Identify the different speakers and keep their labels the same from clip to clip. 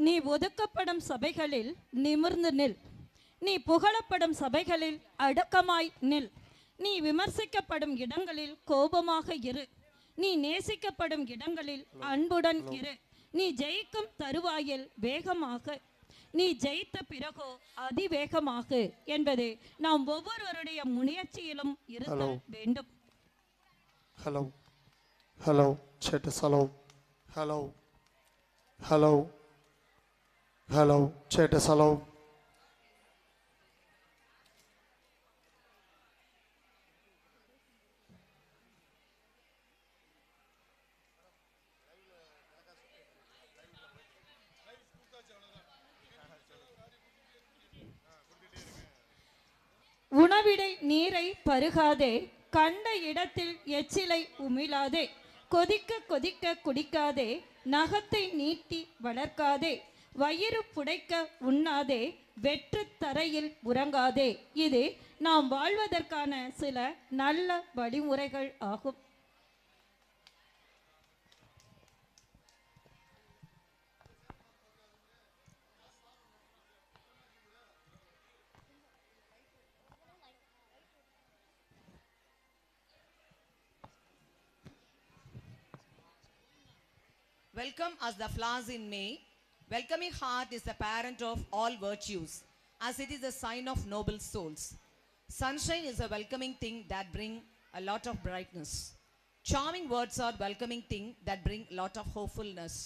Speaker 1: நீ ஒதுக்கப்படும் சபைகளில் நிமிர்ந்து நில். நீ புகழப்படும் சபைகளில் அடக்கமாய் நில். நீ விமர்சிக்கப்படும் இடங்களில் கோபமாக இரு. நீ நேசிக்கப்படும் இடங்களில் அன்புடன் இரு. நீ ஜெயிக்கும் தருவாயில் வேகமாக, நீ ஜெயித்த பிறகோ அதிவேகமாக என்பது நாம் ஒவ்வொருவருடைய முயற்சியிலும் இருக்க வேண்டும்.
Speaker 2: ஹலோ ஹலோ சேட்டஸ் ஹலோ ஹலோ ஹலோ ஹலோ சேட்டஸ் ஹலோ.
Speaker 1: உணவிடை நீரை பருகாதே, கண்ட இடத்தில் எச்சிலை உமிழாதே, கொதிக்க கொதிக்க குடிக்காதே, நகத்தை நீட்டி வளர்க்காதே, வயிறு புடைக்க உண்ணாதே, வெற்று தரையில் உறங்காதே. இது நாம் வாழ்வதற்கான சில நல்ல வழிமுறைகள் ஆகும்.
Speaker 3: Welcome as the flowers in May. Welcoming heart is the parent of all virtues, as it is a sign of noble souls. Sunshine is a welcoming thing that bring a lot of brightness. Charming words are welcoming thing that bring a lot of hopefulness.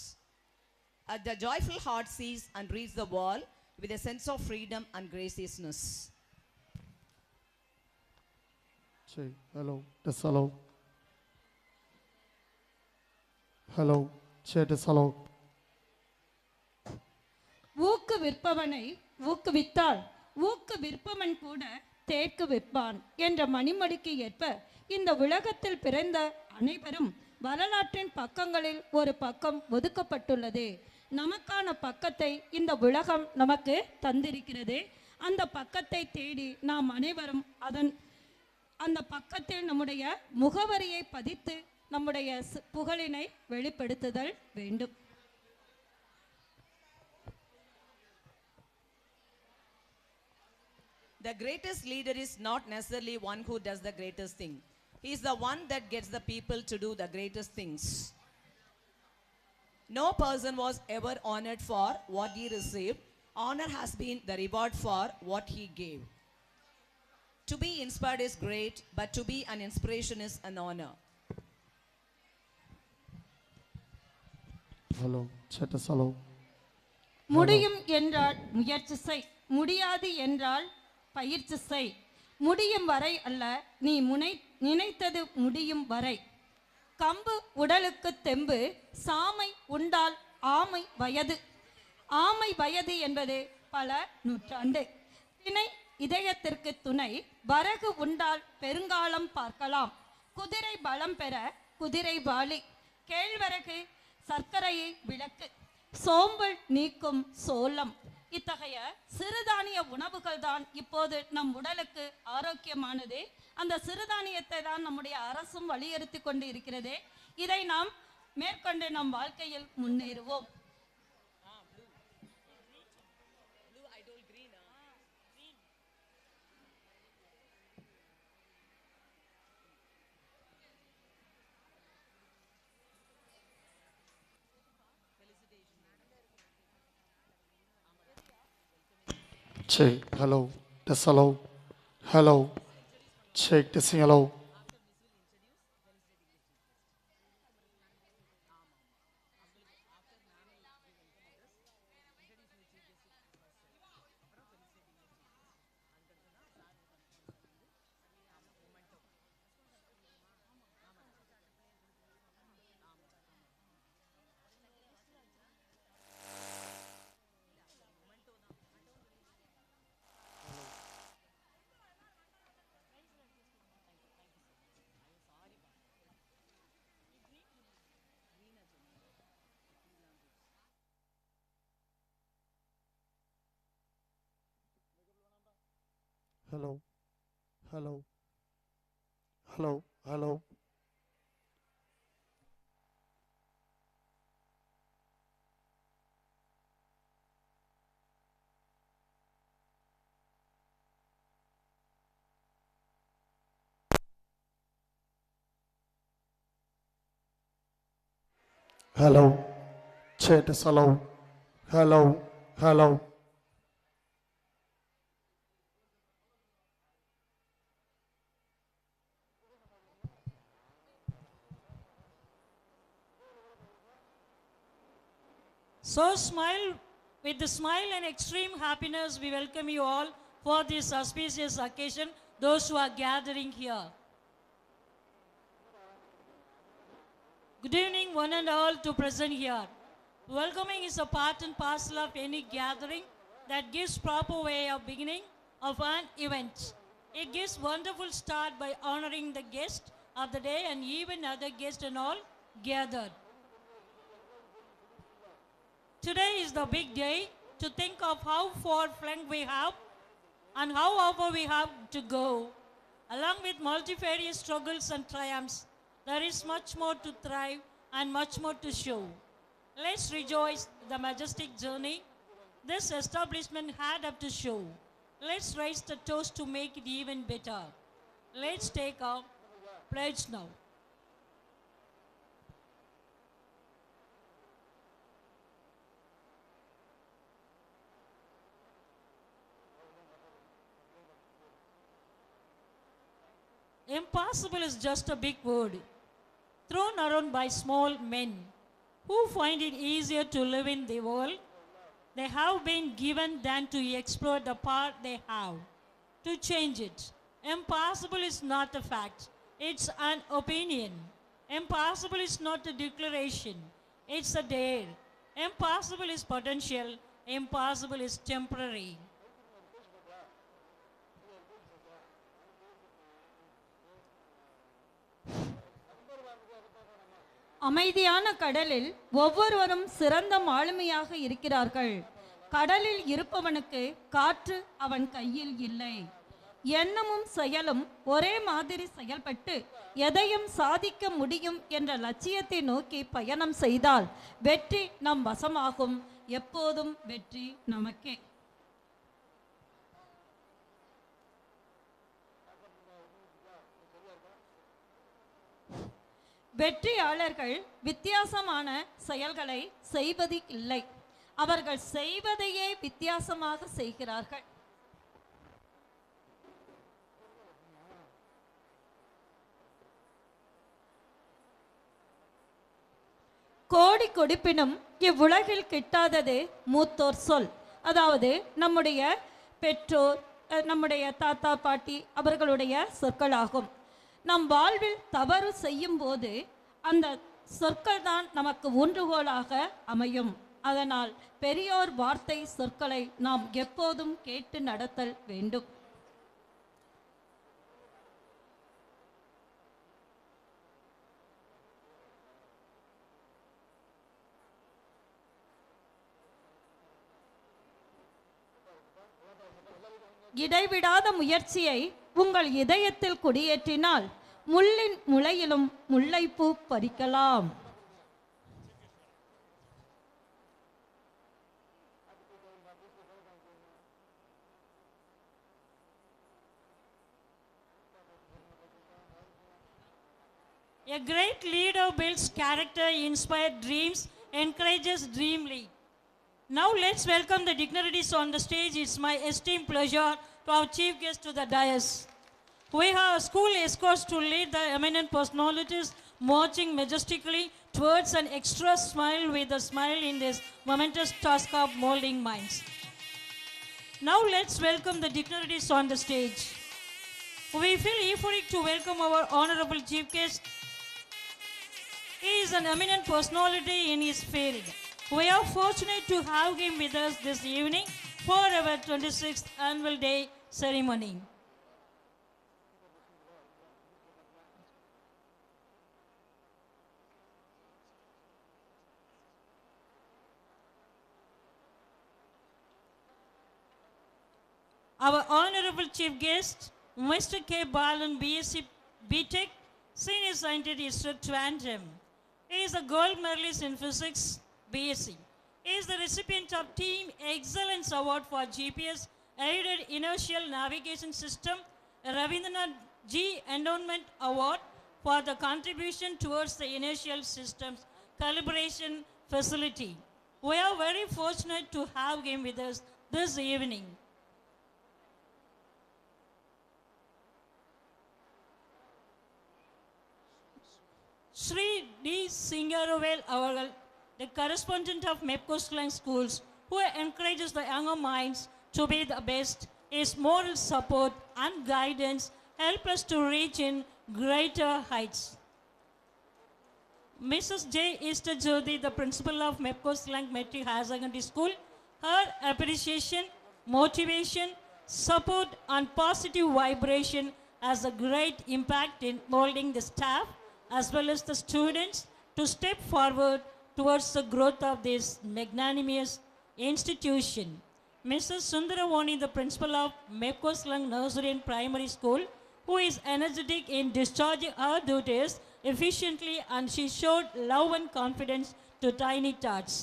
Speaker 3: The joyful heart sees and reads the world with a sense of freedom and graciousness.
Speaker 2: Hello, that's hello. Hello. Hello.
Speaker 1: ஊக்கு விற்பவனை ஊக்குவித்தால் ஊக்கு விற்பவன் கூட தேக்கு விற்பான் என்ற மணிமொழிக்கு ஏற்ப இந்த உலகத்தில் பிறந்த அனைவரும் வரலாற்றின் பக்கங்களில் ஒரு பக்கம் ஒதுக்கப்பட்டுள்ளது. நமக்கான பக்கத்தை இந்த உலகம் நமக்கு தந்திருக்கிறது. அந்த பக்கத்தை தேடி நாம் அனைவரும் அந்த பக்கத்தில் நம்முடைய முகவரியை பதித்து நம்முடைய புகழினை வெளிப்படுத்துதல் வேண்டும்.
Speaker 3: The greatest leader is not necessarily one who does the greatest thing. He is the one that gets the people to do the greatest things. No person was ever honored for what he received. Honor has been the reward for what he gave. To be inspired is great, but to be an inspiration is an honor.
Speaker 2: Hello சேட்டஸ் hello.
Speaker 1: முடியும் என்றால் முயற்சி செய், முடியாது என்றால் பயிற்சி செய். முடியும் வரை அல்ல, நீ நினைத்தது முடியும் வரை. கம்பு உடலுக்கு தெம்பு, சாமை உண்டால் ஆமை வயது. ஆமை வயது என்பது பல நூற்றாண்டு. திணை இதயத்திற்கு துணை, வரகு உண்டால் பெருங்காலம் பார்க்கலாம். குதிரை பலம் பெற குதிரை வாலி, கேழ்வரகு சர்க்கரையை விளக்கு, சோம்பல் நீக்கும் சோளம். இத்தகைய சிறுதானிய உணவுகள் தான் இப்போது நம் உடலுக்கு ஆரோக்கியமானது. அந்த சிறுதானியத்தை தான் நம்முடைய அரசும் வலியுறுத்தி கொண்டு இருக்கிறது. இதை நாம் மேற்கொண்டு நம் வாழ்க்கையில் முன்னேறுவோம்.
Speaker 2: Hello, that's hello. Hello, check this hello. Hello, hello, hello, hello. Hello. Check this. Hello. Hello. Hello.
Speaker 4: So smile, with the smile and extreme happiness, we welcome you all for this auspicious occasion, those who are gathering here. Good evening, one and all to present here. Welcoming is a part and parcel of any gathering that gives proper way of beginning of an event. It gives wonderful start by honoring the guest of the day and even other guests and all gathered. Today is the big day to think of how far flung we have and how far we have to go. Along with multifarious struggles and triumphs, there is much more to thrive and much more to show. Let's rejoice the majestic journey this establishment had up to show. Let's raise the toast to make it even better. Let's take our pledge now. Impossible is just a big word thrown around by small men who find it easier to live in the world they have been given than to explore the part they have to change it. Impossible is not a fact, it's an opinion. Impossible is not a declaration, it's a dare. Impossible is potential, impossible is temporary.
Speaker 1: அமைதியான கடலில் ஒவ்வொருவரும் சிறந்த மாலுமியாக இருக்கிறார்கள். கடலில் இருப்பவனுக்கு காற்று அவன் கையில் இல்லை. எண்ணமும் செயலும் ஒரே மாதிரி செயல்பட்டு எதையும் சாதிக்க முடியும் என்ற லட்சியத்தை நோக்கி பயணம் செய்தால் வெற்றி நம் வசமாகும். எப்போதும் வெற்றி நமக்கே. வெற்றியாளர்கள் வித்தியாசமான செயல்களை செய்வது இல்லை, அவர்கள் செய்வதையே வித்தியாசமாக செய்கிறார்கள். கோடி கொடுப்பினும் இவ்வுலகில் கிட்டாதது மூத்தோர் சொல். அதாவது நம்முடைய பெற்றோர், நம்முடைய தாத்தா பாட்டி அவர்களுடைய சொற்களாகும். நம் வாழ்வில் தவறு செய்யும் போது அந்த சொற்கள் தான் நமக்கு ஊன்றுகோலாக அமையும். அதனால் பெரியோர் வார்த்தை சொற்களை நாம் எப்போதும் கேட்டு நடத்தல் வேண்டும். இடைவிடாத முயற்சியை உங்கள் இதயத்தில் குடியேற்றினால் முள்ளின் முளையிலும் முல்லைப்பூ பறிக்கலாம்.
Speaker 4: A great leader builds character, inspires dreams, encourages dream lead. Now let's welcome the dignitaries on the stage. It's my esteemed pleasure to our chief guest to the dais. We have school escorts to lead the eminent personalities marching majestically towards an extra smile with a smile in this momentous task of molding minds. Now let's welcome the dignitaries on the stage. We feel euphoric to welcome our honorable chief guest. He is an eminent personality in his field. We are fortunate to have him with us this evening for our 26th annual day ceremony. Our honorable chief guest, Mr. K. Balan, BSc BTech, Senior Scientist at Twantam. He is a gold medalist in physics, BSc. He is the recipient of Team Excellence Award for GPS Aided Inertial Navigation System, Ravindranath G. Endowment Award for the contribution towards the inertial systems calibration facility. We are very fortunate to have him with us this evening. Sri D. Singarovel Avagal, the correspondent of MEPCOSCHLENK schools, who encourages the younger minds to be the best. His moral support and guidance help us to reach in greater heights. Mrs. J. Easter Jyoti, the principal of MEPCOSCHLENKMATRIC.HR.SEC.SCHOOL, her appreciation, motivation, support and positive vibration has a great impact in molding the staff as well as the students to step forward towards the growth of this magnanimous institution. Mrs. Sundaravani, the principal of MEPCOSCHLENK Nursery and Primary School, who is energetic in discharging her duties efficiently, and she showed love and confidence to tiny tots.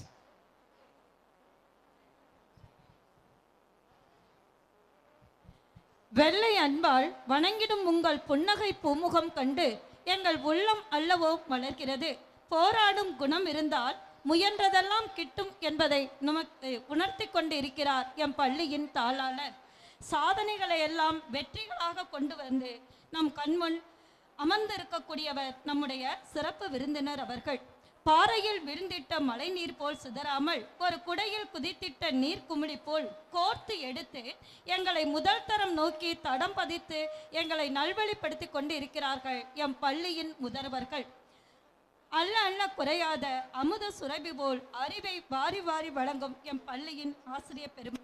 Speaker 1: வெள்ளை அன்பால் வணங்கிடும் உங்கள் புன்னகை பூமுகம் கண்டு எங்கள் உள்ளம் அல்லவோ மலர்கிறது. போராடும் குணம் இருந்தால் முயன்றதெல்லாம் கிட்டும் என்பதை நமக்கு உணர்த்தி கொண்டு இருக்கிறார் எம் பள்ளியின் தாளாளர். சாதனைகளை எல்லாம் வெற்றிகளாக கொண்டு வந்து நம் கண்முன் அமர்ந்திருக்கக்கூடியவர் நம்முடைய சிறப்பு விருந்தினர் அவர்கள். பாறையில் விழுந்திட்ட மழை நீர் போல் சிதறாமல் ஒரு குடையில் குதித்திட்ட நீர் குமிழி போல் கோர்த்து எடுத்து எங்களை முதல் தரம் நோக்கி தடம் பதித்து எங்களை நல்வழிப்படுத்தி கொண்டு இருக்கிறார்கள் எம் பள்ளியின் முதல்வர்கள். அல்ல அல்ல குறையாத அமுத சுரபி போல் அறிவை வாரி வாரி வழங்கும் எம் பள்ளியின் ஆசிரியர் பெருமை.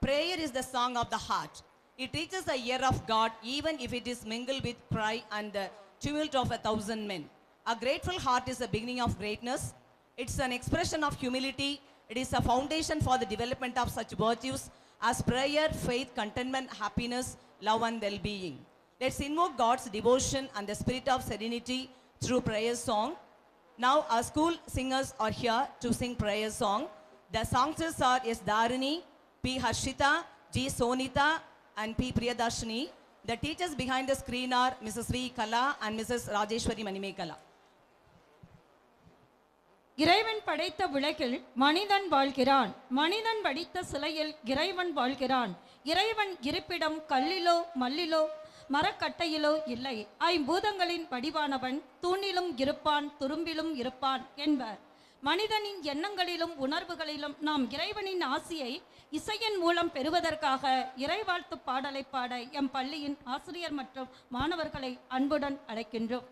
Speaker 3: Prayer is the song of the heart. It reaches the ear of God even if it is mingled with cry and the tumult of 1,000 men. A grateful heart is the beginning of greatness. It's an expression of humility. It is a foundation for the development of such virtues as prayer, faith, contentment, happiness, love and well-being. Let's invoke God's devotion and the spirit of serenity through prayer song. Now our school singers are here to sing prayer song. The songsters are S. Dharini, P. Harshita, G. Sonita and P. Priyadarshini. The teachers behind the screen are Mrs. V. Kala and Mrs. Rajeshwari Manimekala.
Speaker 1: இறைவன் படைத்த உலகில் மனிதன் வாழ்கிறான். மனிதன் வடித்த சிலையில் இறைவன் வாழ்கிறான். இறைவன் இருப்பிடம் கல்லிலோ மல்லிலோ மரக்கட்டையிலோ இல்லை. ஐம்பூதங்களின் வடிவானவன் தூணிலும் இருப்பான் துரும்பிலும் இருப்பான் என்பர். மனிதனின் எண்ணங்களிலும் உணர்வுகளிலும் நாம் இறைவனின் ஆசியை இசையின் மூலம் பெறுவதற்காக இறைவாழ்த்து பாடலை பாட எம் பள்ளியின் ஆசிரியர் மற்றும் மாணவர்களை அன்புடன் அழைக்கின்றோம்.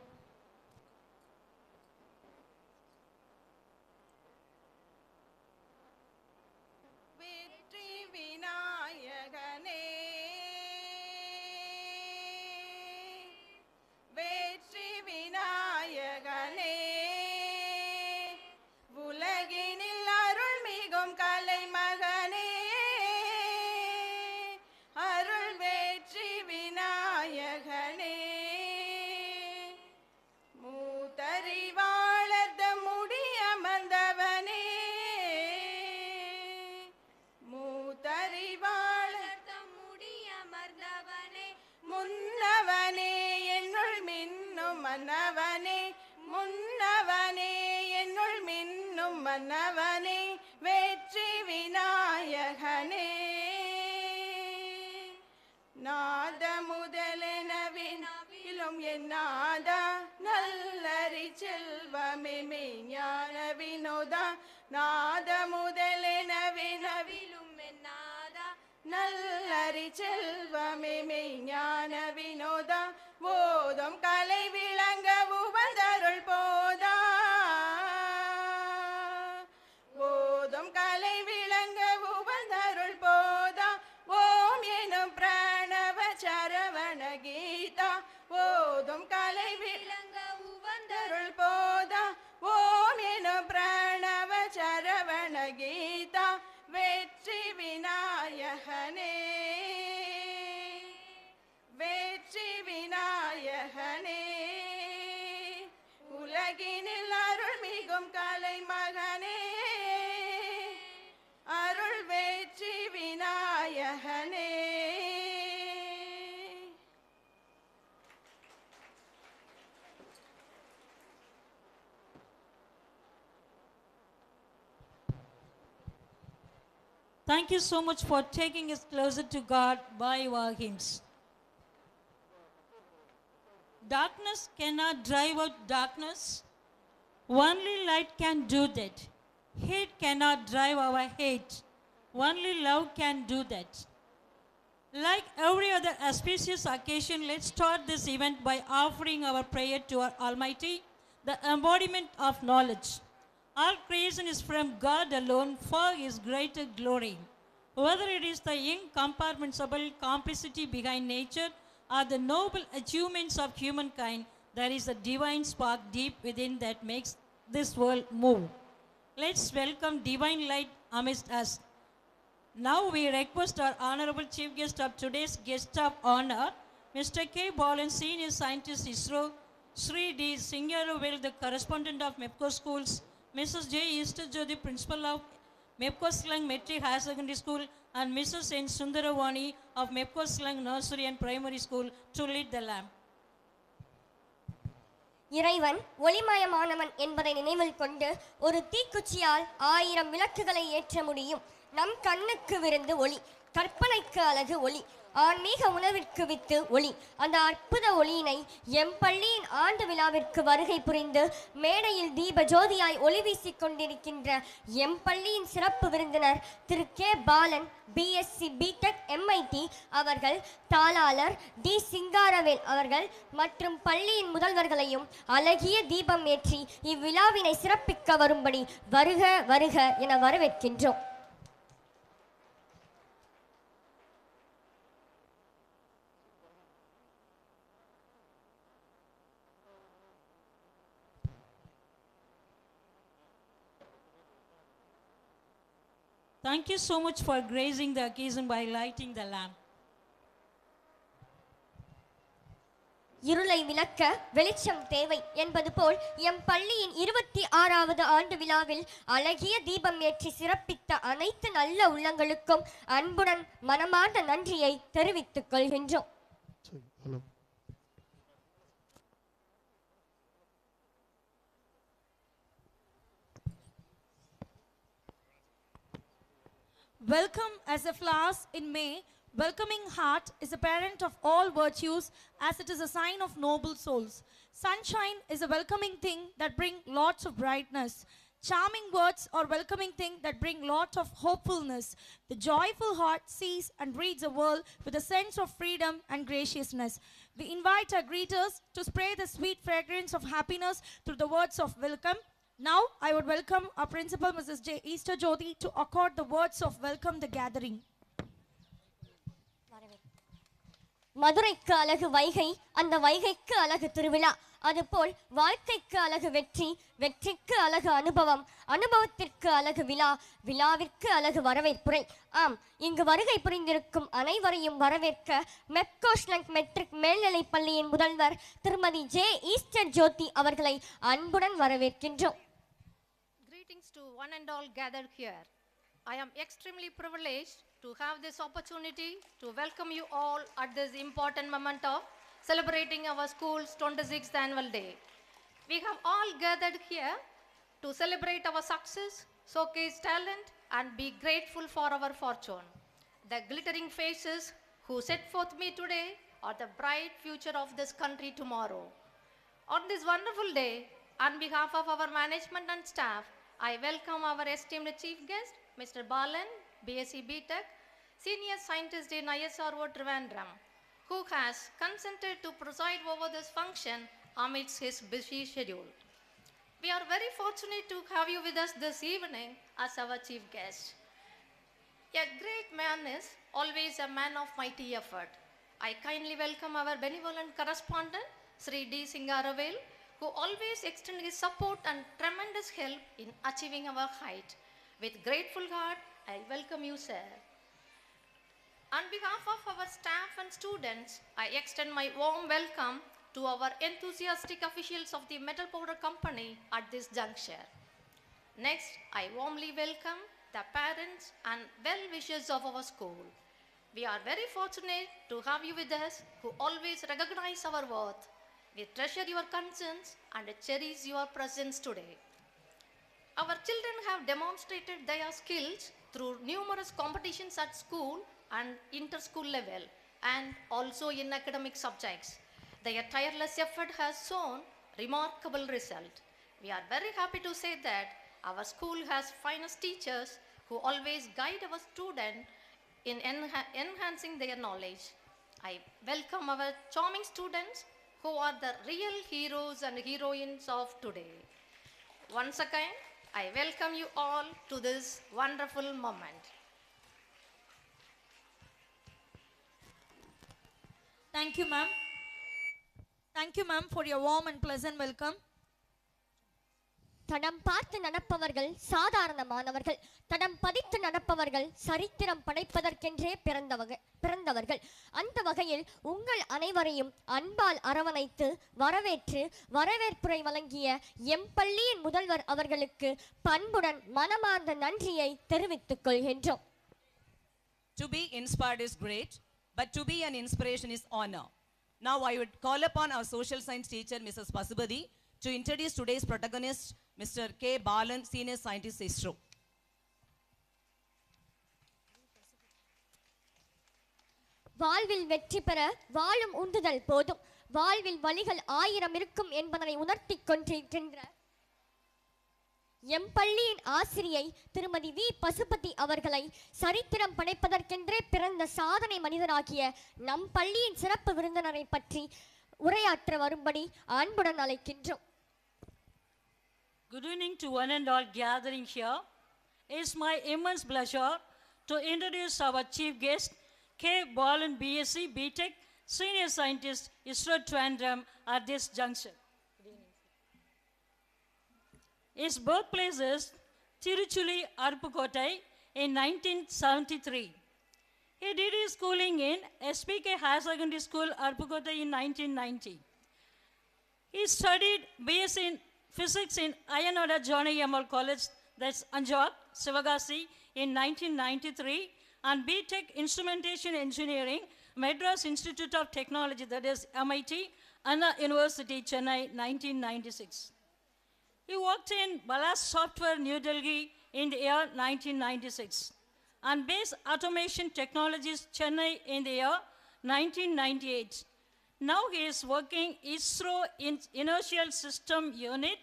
Speaker 5: மன்னவனே முன்னவனே என்னுள் மின்னும் மன்னவனே வெற்றி விநாயகனே நாத முதலெனவினாவிலும் என் நாதா நல்லறி செல்வமே மெய்ஞான வினோதா நாத முதலெனவினாவிலும் என் நாதா நல்லறி செல்வமே மெய்ஞான வினோதா போதும் கலை விளங்க உவந்தருள் போதா போதும் கலை விளங்க உவந்தருள் போதா ஓம் எனும் பிரணவ சரவண கீதா போதும் கலை விளங்க உவந்தருள் போதா ஓம் எனும் பிரணவ சரவண கீதா வெற்றி விநாயகனே வெற்றி விநாயகனே உலகினில் அருள் மிகும் கலை மகனே அருள் வெற்றி விநாயகனே
Speaker 4: Thank you so much for taking us closer to God by your hymns. Darkness cannot drive out darkness. Only light can do that. Hate cannot drive our hate. Only love can do that. Like every other auspicious occasion, let's start this event by offering our prayer to our Almighty, the embodiment of knowledge. All creation is from God alone for His greater glory. Whether it is the incomprehensible complicity behind nature or the noble achievements of humankind, there is a divine spark deep within that makes this world move. Let's welcome divine light amidst us. Now we request our honorable chief guest of today's guest of honor, Mr. K. Balan, Senior Scientist ISRO, Sri D. Singaravel, the correspondent of MEPCO schools, Mrs. J. Easter Jyoti, Principal of MEPCOSCHLENK.HR.SEC.SCHOOL, and Mrs. N. Sundaravani of MEPCOSCHLENK Nursery and Primary School to lead the lamp.
Speaker 6: இறைவன் ஒளிமயமானவன் என்பதை நினைவில் கொண்டு ஒரு தீக்குச்சியால் 1000 விளக்குகளை ஏற்ற முடியும். நம் கண்ணுக்கு விருந்து ஒளி, கற்பனைக்கு அழகு ஒளி, ஆன்மீக உணர்விற்கு வித்து ஒளி. அந்த அற்புத ஒளியினை எம் பள்ளியின் ஆண்டு விழாவிற்கு வருகை புரிந்து மேடையில் தீப ஜோதியாய் ஒளி வீசிக் கொண்டிருக்கின்ற எம் பள்ளியின் சிறப்பு விருந்தினர் திரு K Balan, BSc BTech MIT அவர்கள், தாளாளர் டி சிங்காரவேல் அவர்கள் மற்றும் பள்ளியின் முதல்வர்களையும் அழகிய தீபம் ஏற்றி இவ்விழாவினை சிறப்பிக்க வரும்படி வருக வருக என வரவேற்கின்றோம்.
Speaker 4: Thank you so much for gracing the occasion by lighting the lamp.
Speaker 6: இருளை விளக்க வெளிச்சம் தேவை என்பது போல் எம் பள்ளியின் 26வது ஆண்டு விழாவில் அழகிய தீபம் ஏற்றி சிறப்பித்த அனைத்து நல்ல உள்ளங்களுக்கும் அன்புடன் மனமார்ந்த நன்றியை தெரிவித்துக் கொள்கின்றோம்.
Speaker 1: Welcome as a flowers in May. Welcoming heart is a parent of all virtues, as it is a sign of noble souls. Sunshine is a welcoming thing that brings lots of brightness. Charming words are welcoming thing that bring lot of hopefulness. The joyful heart sees and reads the world with a sense of freedom and graciousness. We invite our greeters to spray the sweet fragrance of happiness through the words of welcome. Now, I would welcome our principal, Mrs. J. Easter Jyoti, to accord the words of welcome the gathering.
Speaker 6: மதுரைக்கு அழகு வைகை, அந்த வைகைக்கு அழகு திருவிழா. அதுபோல் வாழ்க்கைக்கு அழகு வெற்றி, வெற்றிக்கு அழகு அனுபவம், அனுபவத்திற்கு அழகு விழா, விழாவிற்கு அழகு வரவேற்புரை. ஆம், இங்கு வருகை புரிந்திருக்கும் அனைவரையும் வரவேற்க மெப்கோ மெட்ரிக் மேல்நிலைப் பள்ளியின் முதல்வர் திருமதி ஜே ஈஸ்டர் ஜோதி அவர்களை அன்புடன் வரவேற்கின்றோம்.
Speaker 7: Greetings to one and all gathered here. I am extremely privileged to have this opportunity to welcome you all at this important moment of celebrating our school's 26th annual day. We have all gathered here to celebrate our success, showcase talent, and be grateful for our fortune. The glittering faces who set forth me today are the bright future of this country tomorrow. On this wonderful day, on behalf of our management and staff, I welcome our esteemed chief guest, Mr. Balan, BSc BTech, Senior Scientist in ISRO Trivandrum, who has consented to preside over this function amidst his busy schedule. We are very fortunate to have you with us this evening as our chief guest. A great man is always a man of mighty effort. I kindly welcome our benevolent correspondent, Sri D. Singaravel, who always extends his support and tremendous help in achieving our height. With grateful heart, I welcome you, sir. On behalf of our staff and students, I extend my warm welcome to our enthusiastic officials of the Metal Powder Company at this juncture. Next, I warmly welcome the parents and well-wishers of our school. We are very fortunate to have you with us who always recognize our worth. We treasure your concerns and cherish your presence today. Our children have demonstrated their skills through numerous competitions at school and inter-school level and also in academic subjects. Their tireless effort has shown remarkable result. We are very happy to say that our school has finest teachers who always guide our students in enhancing their knowledge. I welcome our charming students who are the real heroes and heroines of today. Once again, I welcome you all to this wonderful moment.
Speaker 1: Thank you, ma'am. Thank you, ma'am, for your warm and pleasant welcome.
Speaker 6: தடம் பார்த்து நடப்பவர்கள் சாதாரணமானவர்கள், தடம் பதித்து நடப்பவர்கள் சரித்திரம் படைப்பதற்கென்றே பிறந்தவர்கள். அந்த வகையில் உங்கள் அனைவரையும் அன்பால் அரவணைத்து வரவேற்புரை வழங்கிய எம் பள்ளியின் முதல்வர் அவர்களுக்கு பண்புடன் மனமார்ந்த நன்றியை தெரிவித்துக் கொள்கின்றோம்.
Speaker 3: To be inspired is great, but to be an inspiration is honor. Now I would call upon our social science teacher, Mrs. Pasupati, to introduce today's protagonist, Mr. K. Balan, Senior Scientist, ISRO.
Speaker 6: வாழ்வில் வெற்றி பெற வாழும் உந்துதல் போதும், வாழ்வில் வழிகள் 1000 இருக்கும் என்பதனை உணர்த்தி கொண்டிருக்கின்ற எம் பள்ளியின் ஆசிரியை திருமதி வி. பசுபதி அவர்களை சரித்திரம் படைப்பதற்கென்றே பிறந்த சாதனை மனிதராகிய நம் பள்ளியின் சிறப்பு விருந்தினரை பற்றி உரையாற்ற வரும்படி அன்புடன் அழைக்கின்றோம்.
Speaker 4: Good evening to one and all gathering here. It's my immense pleasure to introduce our chief guest, K. Balan, BSc, BTech, Senior Scientist, ISRO Trivandrum at this juncture. His birthplace is Tiruchuli, Arupukottai in 1973. He did his schooling in SPK Higher Secondary School, Arupukottai in 1990. He studied BSc in Physics in Ayanoda Johnny Yamal College, that's Anjak, Sivagasi in 1993, and BTech Instrumentation Engineering, Madras Institute of Technology, that is MIT, Anna University, Chennai, 1996. He worked in Balas Software, New Delhi in the year 1996, and Base Automation Technologies, Chennai in the year 1998. Now he is working ISRO in Inertial System Unit,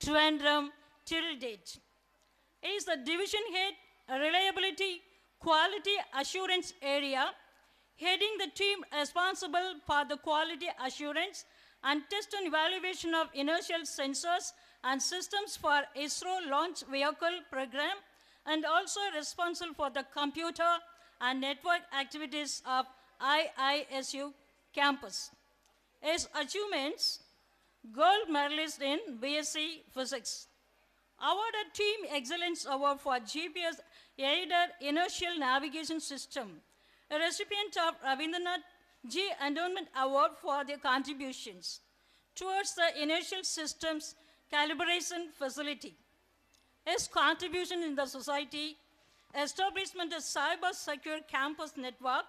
Speaker 4: Trivandrum till date. He is the Division Head, Reliability, Quality Assurance Area, heading the team responsible for the quality assurance and test and evaluation of inertial sensors and systems for ISRO launch vehicle program, and also responsible for the computer and network activities of IISU campus. His achievements: Gold Medalist in BSc Physics, awarded Team Excellence Award for GPS Aided Inertial Navigation System, a recipient of Rabindranath G. Endowment Award for their contributions towards the inertial systems calibration facility. His contribution in the society: establishment of cyber secure campus network,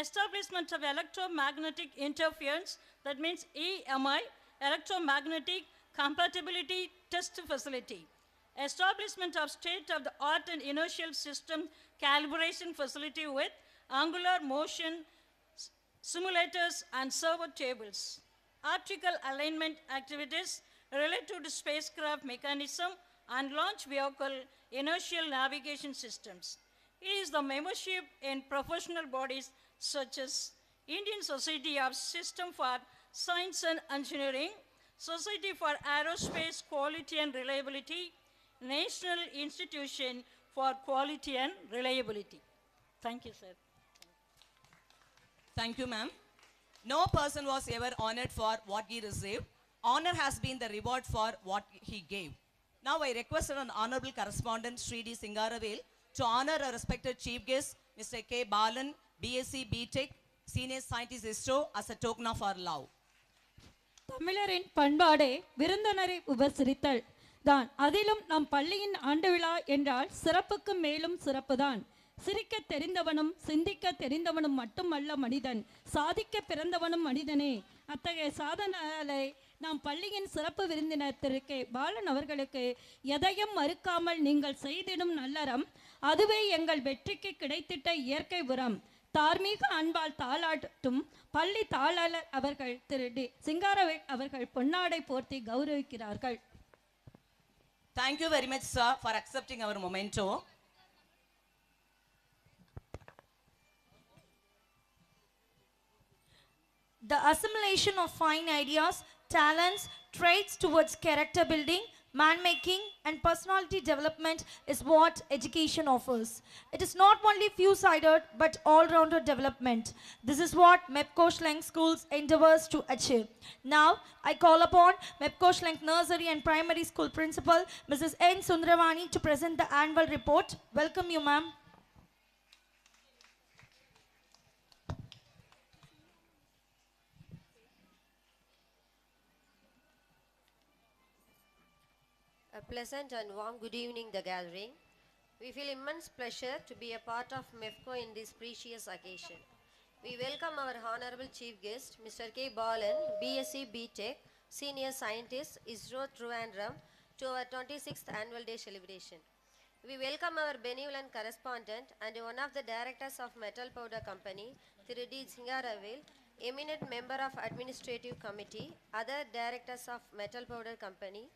Speaker 4: establishment of electromagnetic interference, that means EMI, electromagnetic compatibility test facility, establishment of state-of-the-art and inertial system calibration facility with angular motion simulators and servo tables, optical alignment activities related to spacecraft mechanism and launch vehicle inertial navigation systems. He is the membership in professional bodies such as Indian Society of System for Science and Engineering, Society for Aerospace Quality and Reliability, National Institution for Quality and Reliability. Thank you, sir.
Speaker 3: Thank you, ma'am. No person was ever honored for what he received. Honor has been the reward for what he gave. Now I request an honorable correspondent, Sri D. Singaravel, to honor our respected chief guest, Mr. K. Balan, BSc, BTech, Senior Scientist, ISRO, as a token of our love.
Speaker 1: தமிழரின் பண்பாடே விருந்தினரை உபசரித்தல் தான். அதிலும் நம் பள்ளியின் ஆண்டு விழா என்றால் சிறப்புக்கு மேலும் சிறப்புதான். சிரிக்க தெரிந்தவனும் சிந்திக்க தெரிந்தவனும் மட்டுமல்ல மனிதன், சாதிக்க பிறந்தவனும் மனிதனே. அத்தகைய சாதனையாளரை நாம் பள்ளியின் சிறப்பு விருந்தினர் திரு கே பாலன் அவர்களுக்கு எதையும் மறுக்காமல் நீங்கள் செய்திடும் நல்லறம் அதுவே எங்கள் வெற்றிக்கு கிடைத்திட்ட இயற்கை உரம். தார்மீக அன்பால் தாளாட்டும் பள்ளி தாளாளர் அவர்கள் திரு டி சிங்காரவேல் அவர்கள் பொன்னாடை போர்த்தி கௌரவிக்கிறார்கள்.
Speaker 3: Thank you very much, sir, for accepting our memento.
Speaker 8: The assimilation of fine ideas, talents, traits towards character building, man-making and personality development is what education offers. It is not only few-sided but all-rounder development. This is what MEPCO-SCHLENK schools endeavors to achieve. Now, I call upon MEPCO-SCHLENK Nursery and Primary School Principal, Mrs. N. Sundaravani, to present the annual report. Welcome you, ma'am.
Speaker 9: A pleasant and warm good evening the gathering. We feel immense pleasure to be a part of MEPCO in this precious occasion. We welcome our Honorable Chief Guest, Mr. K. Balan, BSc B.Tech, Senior Scientist, ISRO Trivandrum, to our 26th Annual Day celebration. We welcome our benevolent correspondent and one of the directors of Metal Powder Company, Thiru D. Singaravel, eminent member of Administrative Committee, other directors of Metal Powder Company,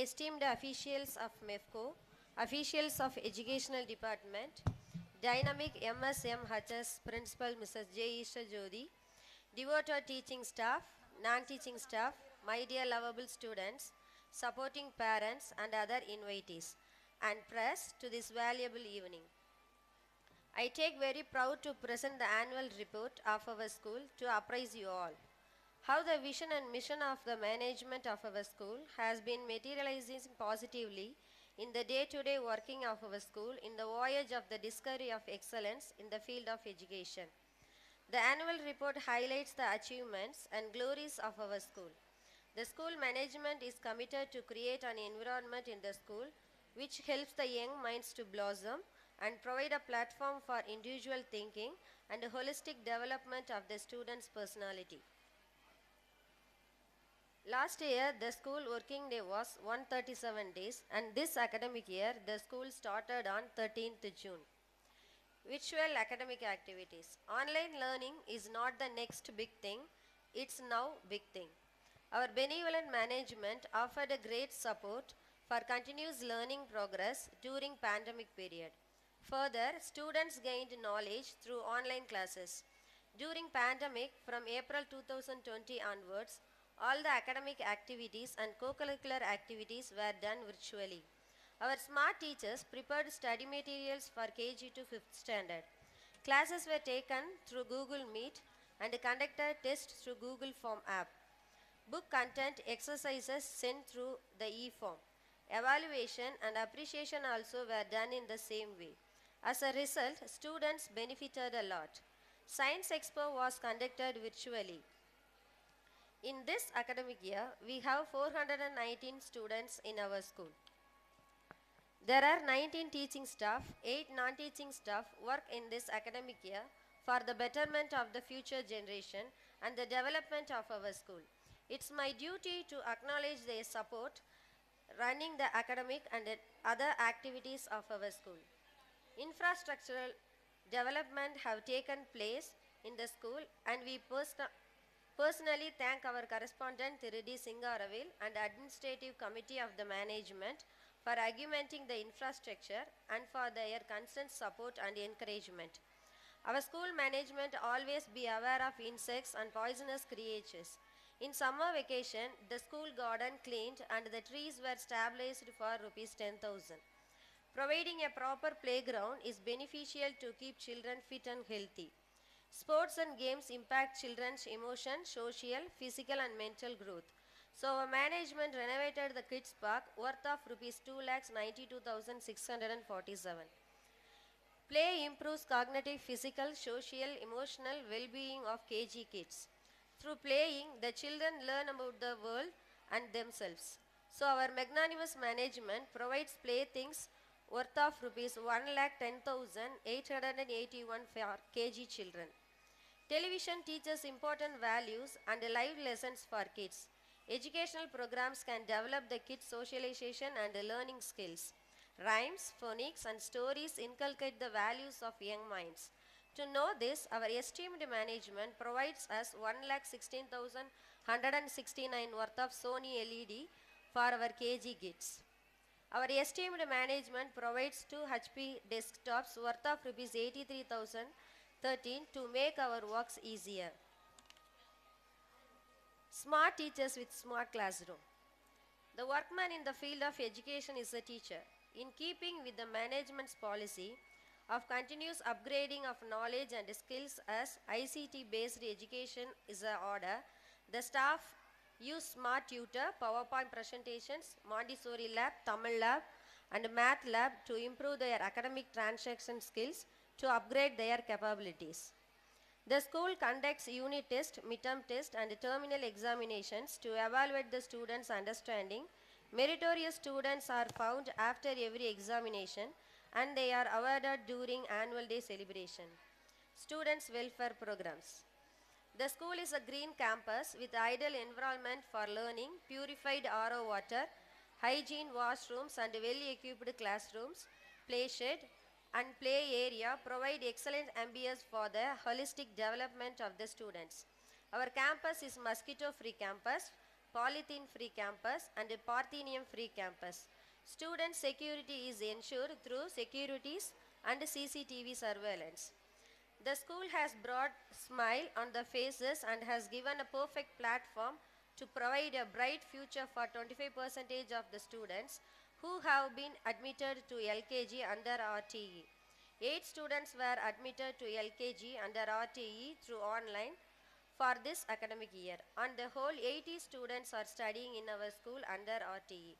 Speaker 9: esteemed officials of MEPCO, officials of Educational Department, dynamic MSMHS Principal Mrs. J. Isha Jodi, devoted teaching staff, non-teaching staff, my dear lovable students, supporting parents and other invitees, and press to this valuable evening. I take very proud to present the annual report of our school to apprise you all. How the vision and mission of the management of our school has been materializing positively in the day-to-day working of our school in the voyage of the discovery of excellence in the field of education. The annual report highlights the achievements and glories of our school. The school management is committed to create an environment in the school which helps the young minds to blossom and provide a platform for individual thinking and a holistic development of the student's personality. Last year, the school working day was 137 days, and this academic year, the school started on 13th June. Virtual academic activities. Online learning is not the next big thing, it's now big thing. Our benevolent management offered a great support for continuous learning progress during pandemic period. Further, students gained knowledge through online classes. During pandemic, from April 2020 onwards, all the academic activities and co-curricular activities were done virtually. Our smart teachers prepared study materials for KG to 5th standard. Classes were taken through Google Meet and conducted tests through Google Form app. Book content exercises sent through the e-form. Evaluation and appreciation also were done in the same way. As a result, students benefited a lot. Science Expo was conducted virtually. In this academic year, we have 419 students in our school. There are 19 teaching staff, 8 non-teaching staff work in this academic year for the betterment of the future generation and the development of our school. It's my duty to acknowledge their support running the academic and other activities of our school. Infrastructural development have taken place in the school, and we personally thank our correspondent Thiru D. Singaravel and Administrative Committee of the Management for augmenting the infrastructure and for their constant support and encouragement. Our school management always be aware of insects and poisonous creatures. In summer vacation, the school garden cleaned and the trees were stabilized for ₹10,000. Providing a proper playground is beneficial to keep children fit and healthy. Sports and games impact children's emotion, social, physical and mental growth. So our management renovated the kids park worth of ₹2,92,647. Play improves cognitive, physical, social, emotional well-being of KG kids. Through playing, the children learn about the world and themselves. So our magnanimous management provides playthings worth of ₹1,10,881 for KG children. Television teaches important values and live lessons for kids. Educational programs can develop the kids' socialization and learning skills. Rhymes, phonics, and stories inculcate the values of young minds. To know this, our esteemed management provides us 1,16,169 worth of Sony LED for our KG kids. Our esteemed management provides 2 HP desktops worth of rupees 83,013 to make our works easier. Smart teachers with smart classroom. The workman in the field of education is a teacher. In keeping with the management's policy of continuous upgrading of knowledge and skills as ICT-based education is an order, the staff use smart tutor, PowerPoint presentations, Montessori lab, Tamil lab, and math lab to improve their academic transaction skills to upgrade their capabilities. The school conducts unit test, midterm test, and terminal examinations to evaluate the students' understanding. Meritorious students are found after every examination, and they are awarded during annual day celebration. Students' welfare programs. The school is a green campus with ideal environment for learning, purified RO water, hygiene washrooms, and well-equipped classrooms, play shed, and play area provide excellent ambience for the holistic development of the students. Our campus is mosquito-free campus, polythene-free campus, and parthenium-free campus. Student security is ensured through securities and CCTV surveillance. The school has brought smile on the faces and has given a perfect platform to provide a bright future for 25% of the students who have been admitted to LKG under RTE. 8 students were admitted to LKG under RTE through online for this academic year. On the whole, 80 students are studying in our school under RTE.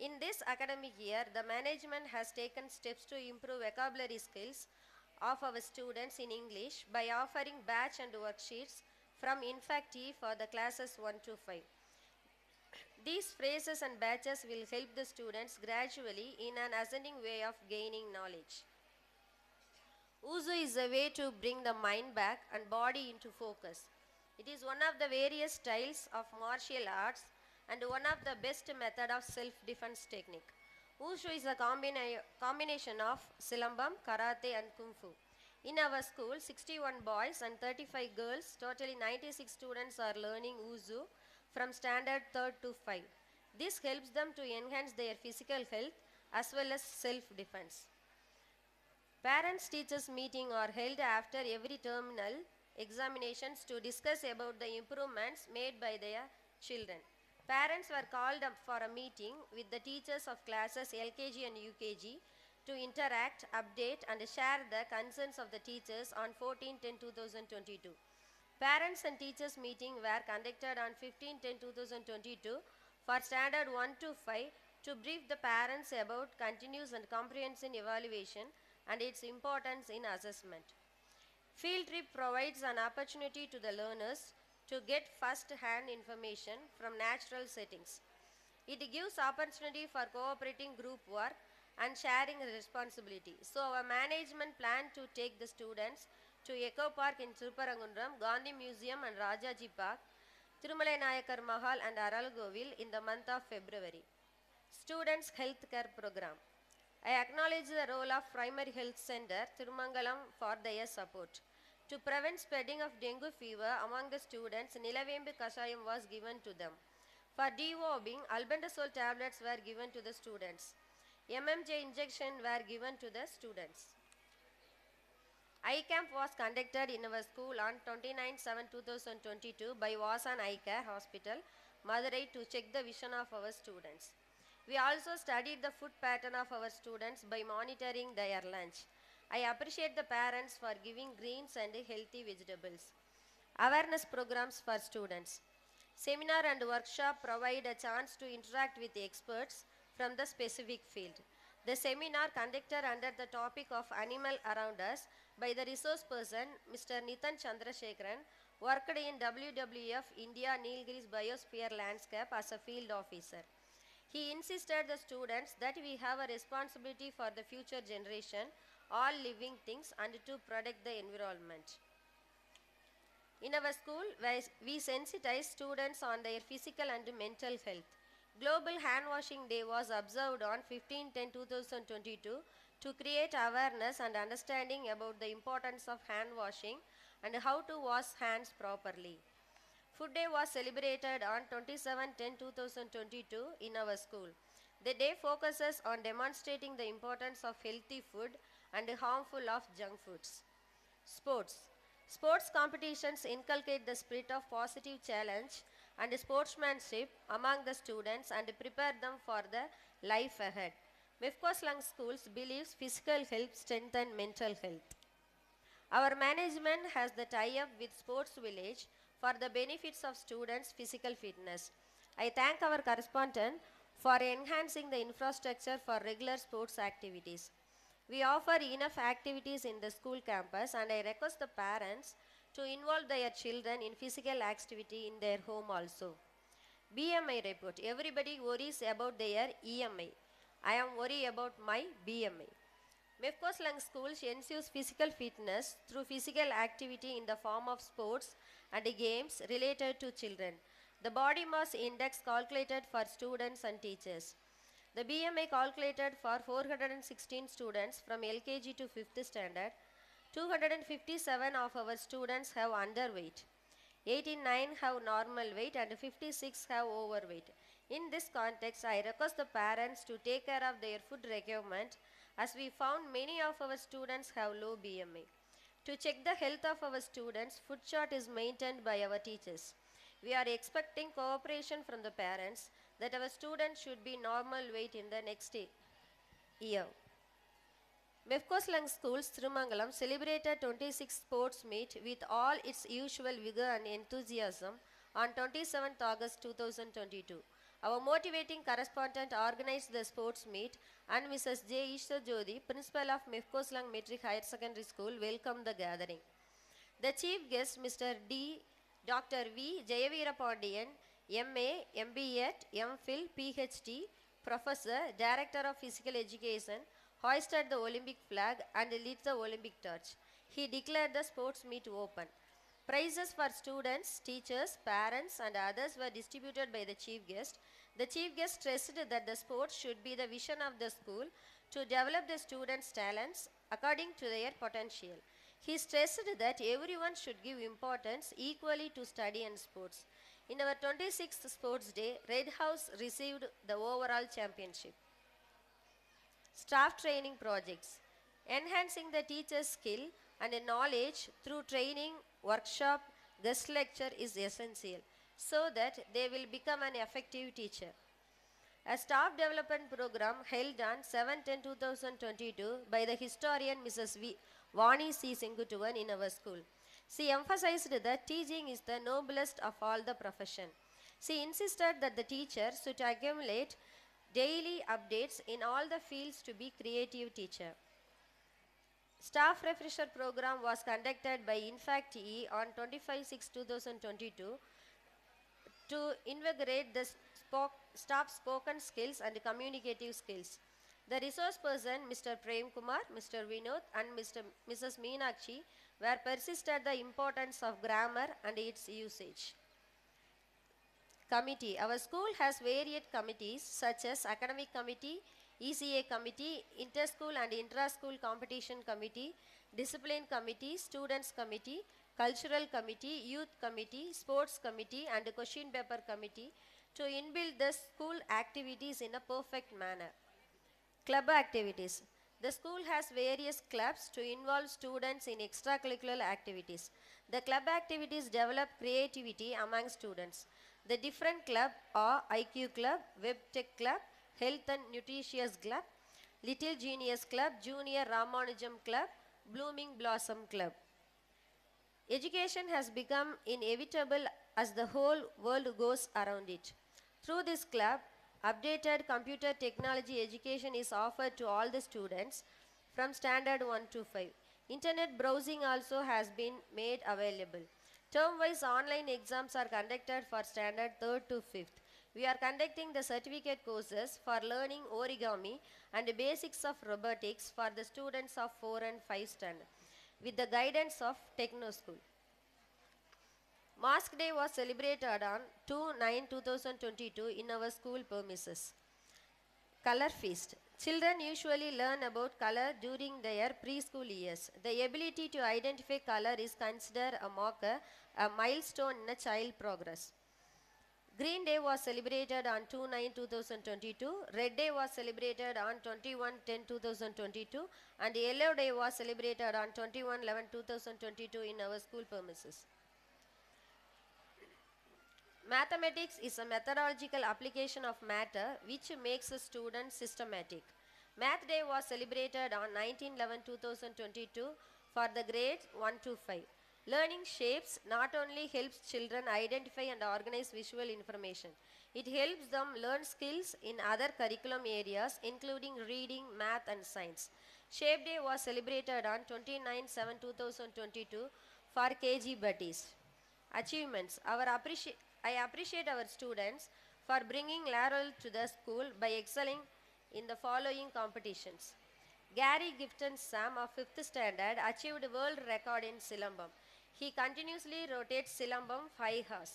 Speaker 9: In this academic year, the management has taken steps to improve vocabulary skills of our students in English by offering batch and worksheets from InfactE for the classes 1 to 5. These phrases and batches will help the students gradually in an ascending way of gaining knowledge. Wuzu is a way to bring the mind back and body into focus. It is one of the various styles of martial arts and one of the best method of self-defense technique. Wushu is a combination of Silambam, Karate and Kung Fu. In our school, 61 boys and 35 girls, totally 96 students are learning Wushu from standard 3rd to 5. This helps them to enhance their physical health as well as self-defense. Parents-teachers meeting are held after every terminal examinations to discuss about the improvements made by their children. Parents were called up for a meeting with the teachers of classes LKG and UKG to interact, update and share the concerns of the teachers on 14/10/2022. Parents and teachers meeting were conducted on 15/10/2022 for standard 1 to 5 to brief the parents about continuous and comprehensive evaluation and its importance in assessment. Field trip provides an opportunity to the learners to get first-hand information from natural settings. It gives opportunity for cooperating group work and sharing responsibility. So our management plan to take the students to Eco Park in Thiruparangundram, Gandhi Museum and Rajaji Park, Thirumalai Nayakar Mahal and Aralgovil in the month of February. Students Health Care Program. I acknowledge the role of Primary Health Center, Thirumangalam for their support. To prevent spreading of dengue fever among the students, Nilavembu Kashayam was given to them. For deworming, albendazole tablets were given to the students. MMJ injection were given to the students. Eye camp was conducted in our school on 29/7/2022 by Vasan Eye Care Hospital, Madurai to check the vision of our students. We also studied the food pattern of our students by monitoring their lunch. I appreciate the parents for giving greens and healthy vegetables. Awareness programs for students. Seminar and workshop provide a chance to interact with the experts from the specific field. The seminar conducted under the topic of animal around us by the resource person Mr. Nitan Chandrasekharan worked in WWF India Nilgiris Biosphere Landscape as a field officer. He insisted the students that we have a responsibility for the future generation, all living things, and to protect the environment. In our school, we sensitize students on their physical and mental health. Global Hand Washing Day was observed on 15/10/2022 to create awareness and understanding about the importance of hand washing and how to wash hands properly. Food Day was celebrated on 27/10/2022 in our school. The day focuses on demonstrating the importance of healthy food and harmful of junk foods. Sports. Sports competitions inculcate the spirit of positive challenge and sportsmanship among the students and prepare them for the life ahead. MEPCOSCHLENK schools believes physical health strengthens mental health. Our management has the tie-up with Sports Village for the benefits of students' physical fitness. I thank our correspondent for enhancing the infrastructure for regular sports activities. We offer enough activities in the school campus, and I request the parents to involve their children in physical activity in their home also. BMI report. Everybody worries about their EMI. I am worried about my BMI. MEPCOSCHLENK schools ensures physical fitness through physical activity in the form of sports and games related to children. The body mass index calculated for students and teachers. The BMI calculated for 416 students from LKG to 5th standard. 257 of our students have underweight. 89 have normal weight and 56 have overweight. In this context, I request the parents to take care of their food requirement, as we found many of our students have low BMI. To check the health of our students, food chart is maintained by our teachers. We are expecting cooperation from the parents that our students should be normal weight in the next year. MEPCOSCHLENK schools Thirumangalam celebrated 26th sports meet with all its usual vigor and enthusiasm on 27th August 2022. Our motivating correspondent organized the sports meet, and Mrs. J. Ishta Jodi, principal of MEPCOSCHLENK.HR.SEC.SCHOOL, welcomed the gathering. The chief guest, Mr. D. Dr. V. Jayaveera Pandian, MA, MBA, MPhil, PhD, Professor, Director of Physical Education, hoisted the Olympic flag and lit the Olympic torch. He declared the sports meet open. Prizes for students, teachers, parents and others were distributed by the chief guest. The chief guest stressed that the sports should be the vision of the school to develop the students' talents according to their potential. He stressed that everyone should give importance equally to study and sports. In our 26th Sports Day, Red House received the overall championship. Staff training projects. Enhancing the teacher's skill and knowledge through training, workshop, guest lecture is essential so that they will become an effective teacher. A staff development program held on 7/10/2022 by the historian Mrs. Vani C. Sengutuvan in our school. She emphasized that teaching is the noblest of all the profession. She insisted that the teacher should accumulate daily updates in all the fields to be creative teacher. Staff refresher program was conducted by INFACT-E on 25/6/2022 to invigorate the staff spoken skills and communicative skills. The resource person, Mr. Prem Kumar, Mr. Vinod and Mrs. Meenakshi were persisted the importance of grammar and its usage. Committee. Our school has varied committees such as Academic Committee, ECA Committee, Inter-School and Intra-School Competition Committee, Discipline Committee, Students Committee, Cultural Committee, Youth Committee, Sports Committee and Question Paper Committee to inbuild the school activities in a perfect manner. Club activities. The school has various clubs to involve students in extracurricular activities. The club activities develop creativity among students. The different clubs are IQ Club, Web Tech Club, Health and Nutritious Club, Little Genius Club, Junior Ramanujam Club, Blooming Blossom Club. Education has become inevitable as the whole world goes around it. Through this club, updated computer technology education is offered to all the students from standard 1 to 5. Internet browsing also has been made available. Term-wise online exams are conducted for standard 3rd to 5th. We are conducting the certificate courses for learning origami and the basics of robotics for the students of 4 and 5 standard with the guidance of Techno School. Mask Day was celebrated on 2/9/2022 in our school premises. Color Feast. Children usually learn about color during their preschool years. The ability to identify color is considered a marker, a milestone in a child progress. Green Day was celebrated on 2/9/2022. Red Day was celebrated on 21/10/2022. And Yellow Day was celebrated on 21/11/2022 in our school premises. Mathematics is a methodological application of matter which makes a student systematic. Math Day was celebrated on 19/11/2022 for the grades 1 to 5. Learning shapes not only helps children identify and organize visual information, it helps them learn skills in other curriculum areas including reading, math and science. Shape Day was celebrated on 29/7/2022 for KG buddies. Achievements. I appreciate our students for bringing laurel to the school by excelling in the following competitions. Gary Gifton Sam of 5th standard achieved world record in Silambam. He continuously rotates Silambam 5 hours.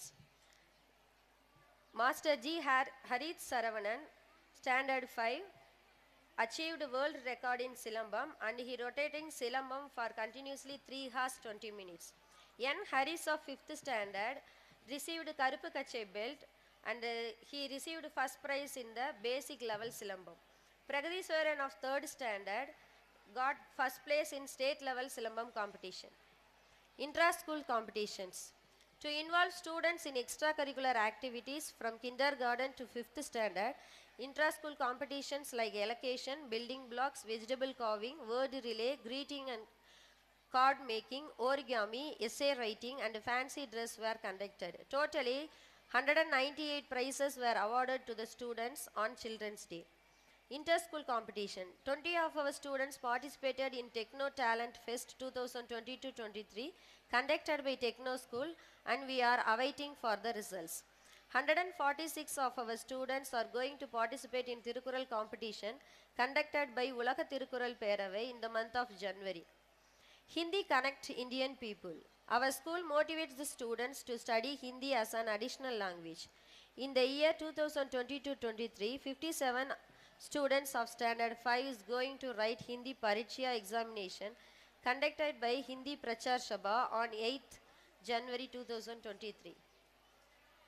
Speaker 9: Master G. Harith Saravanan, standard 5, achieved world record in Silambam and he rotating Silambam for continuously 3 hours 20 minutes. N. Harris of 5th standard received Karupu Kache belt and he received first prize in the basic level Silambam. Pragati Swaran of 3rd standard got first place in state level Silambam competition. Intra-school competitions. To involve students in extracurricular activities from kindergarten to 5th standard, intra-school competitions like elocution, building blocks, vegetable carving, word relay, greeting and card making, origami, essay writing and fancy dress were conducted. Totally 198 prizes were awarded to the students on Children's Day. Inter-school competition. 20 of our students participated in Techno Talent Fest 2022-23 conducted by Techno School and we are awaiting for the results. 146 of our students are going to participate in Tirukural competition conducted by Ulaga Tirukural Peravai in the month of January. Hindi Connect Indian People. Our school motivates the students to study Hindi as an additional language. In the year 2022-23, 57 students of standard 5 is going to write Hindi Pariksha examination conducted by Hindi Prachar Sabha on 8th January 2023.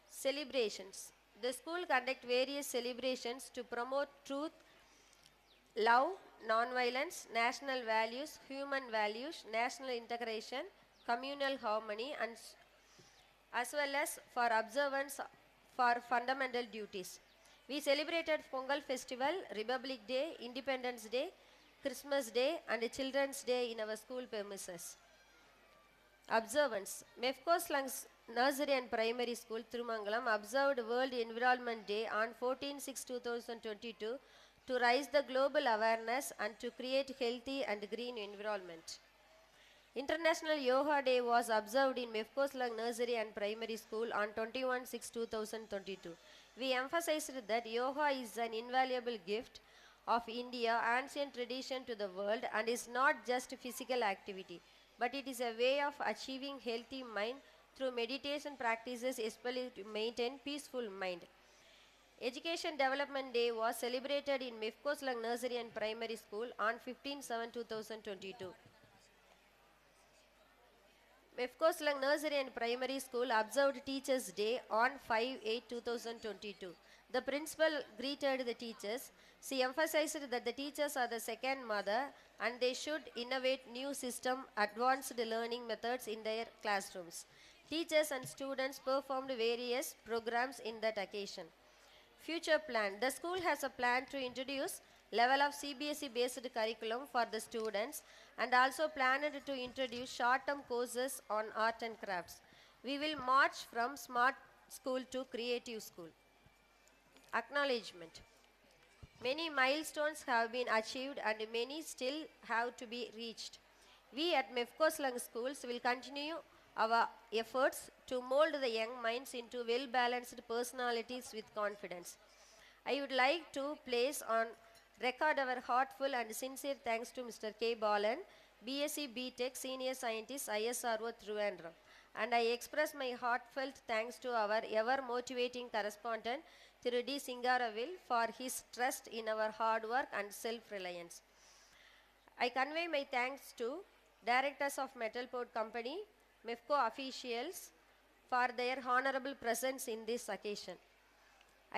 Speaker 9: Celebrations. The school conduct various celebrations to promote truth, love, non-violence, national values, human values, national integration, communal harmony and as well as for observance for fundamental duties. We celebrated Pongal festival, Republic Day, Independence Day, Christmas Day and Children's Day in our school premises. Observance. MEPCOSCHLENK Nursery and Primary School, Thirumangalam observed World Environment Day on 14/6/2022 to raise the global awareness and to create healthy and green environment. International Yoga Day was observed in MEPCOSCHLENK Nursery and Primary School on 21/6/2022. We emphasized that yoga is an invaluable gift of India, ancient tradition to the world and is not just physical activity, but it is a way of achieving healthy mind through meditation practices, especially to maintain peaceful mind. Education Development Day was celebrated in MEPCOSCHLENK Nursery and Primary School on 15/7/2022. MEPCOSCHLENK Nursery and Primary School observed Teachers' Day on 5/8/2022. The principal greeted the teachers. She emphasized that the teachers are the second mother and they should innovate new system, advanced learning methods in their classrooms. Teachers and students performed various programs in that occasion. Future plan. The school has a plan to introduce level of CBSE based curriculum for the students and also planned to introduce short-term courses on art and crafts. We will march from smart school to creative school. Acknowledgement. Many milestones have been achieved and many still have to be reached. We at MEPCOSCHLENK schools will continue our efforts to mold the young minds into well-balanced personalities with confidence. I would like to place on record our heartful and sincere thanks to Mr. K. Balan, BSc B.Tech Senior Scientist, ISRO Trivandrum. and I express my heartfelt thanks to our ever-motivating correspondent, Thiru D. Singaravil, for his trust in our hard work and self-reliance. I convey my thanks to directors of Metal Port Company, MEPCO officials, for their honorable presence in this occasion.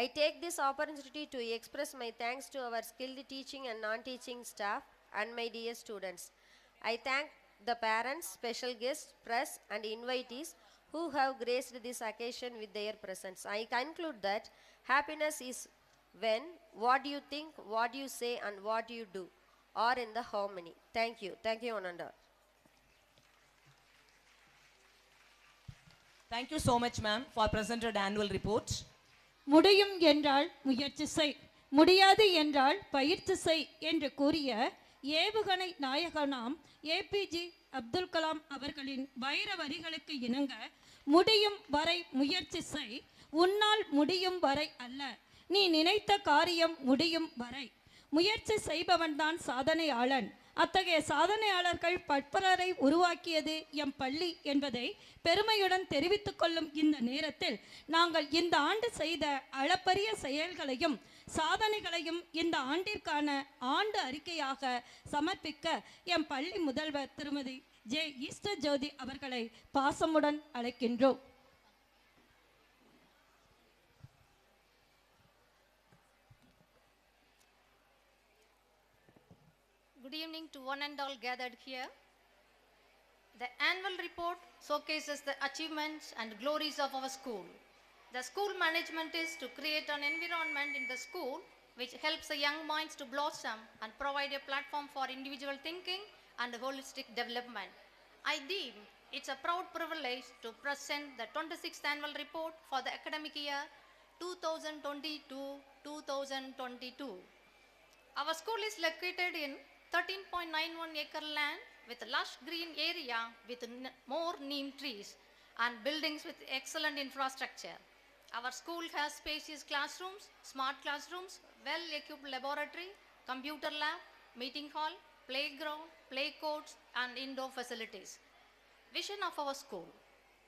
Speaker 9: I take this opportunity to express my thanks to our skilled teaching and non-teaching staff and my dear students. I thank the parents, special guests, press and invitees who have graced this occasion with their presence. I conclude that happiness is when what you think, what you say and what you do are in the harmony. Thank you. Thank you, Ananda.
Speaker 3: Thank you so much, ma'am, for presented annual report.
Speaker 1: முடியும் என்றால் முயற்சி செய், முடியாது என்றால் பயிற்சி செய் என்று கூறிய ஏவுகணை நாயகனாம் ஏபிஜே அப்துல் கலாம் அவர்களின் வைர வரிகளுக்கு இணங்க, முடியும் வரை முயற்சி செய், உன்னால் முடியும் வரை அல்ல, நீ நினைத்த காரியம் முடியும் வரை. முயற்சி செய்பவன்தான் சாதனையாளன். அத்தகைய சாதனையாளர்கள் பற்பலரை உருவாக்கியது எம் பள்ளி என்பதை பெருமையுடன் தெரிவித்துக் கொள்ளும் இந்த நேரத்தில் நாங்கள் இந்த ஆண்டு செய்த அளப்பரிய செயல்களையும் சாதனைகளையும் இந்த ஆண்டிற்கான ஆண்டு அறிக்கையாக சமர்ப்பிக்க எம் பள்ளி முதல்வர் திருமதி ஜே. ஈஸ்டர் ஜோதி அவர்களை பாசமுடன் அழைக்கின்றோம்.
Speaker 7: Good evening to one and all gathered here. The annual report showcases the achievements and glories of our school. The school management is to create an environment in the school which helps the young minds to blossom and provide a platform for individual thinking and holistic development. I deem it's a proud privilege to present the 26th annual report for the academic year 2022-2022. Our school is located in 13.91 acre land with lush green area with more neem trees and buildings with excellent infrastructure. Our school has spacious classrooms, smart classrooms, well-equipped laboratory, computer lab, meeting hall, playground, play courts and indoor facilities. Vision of our school: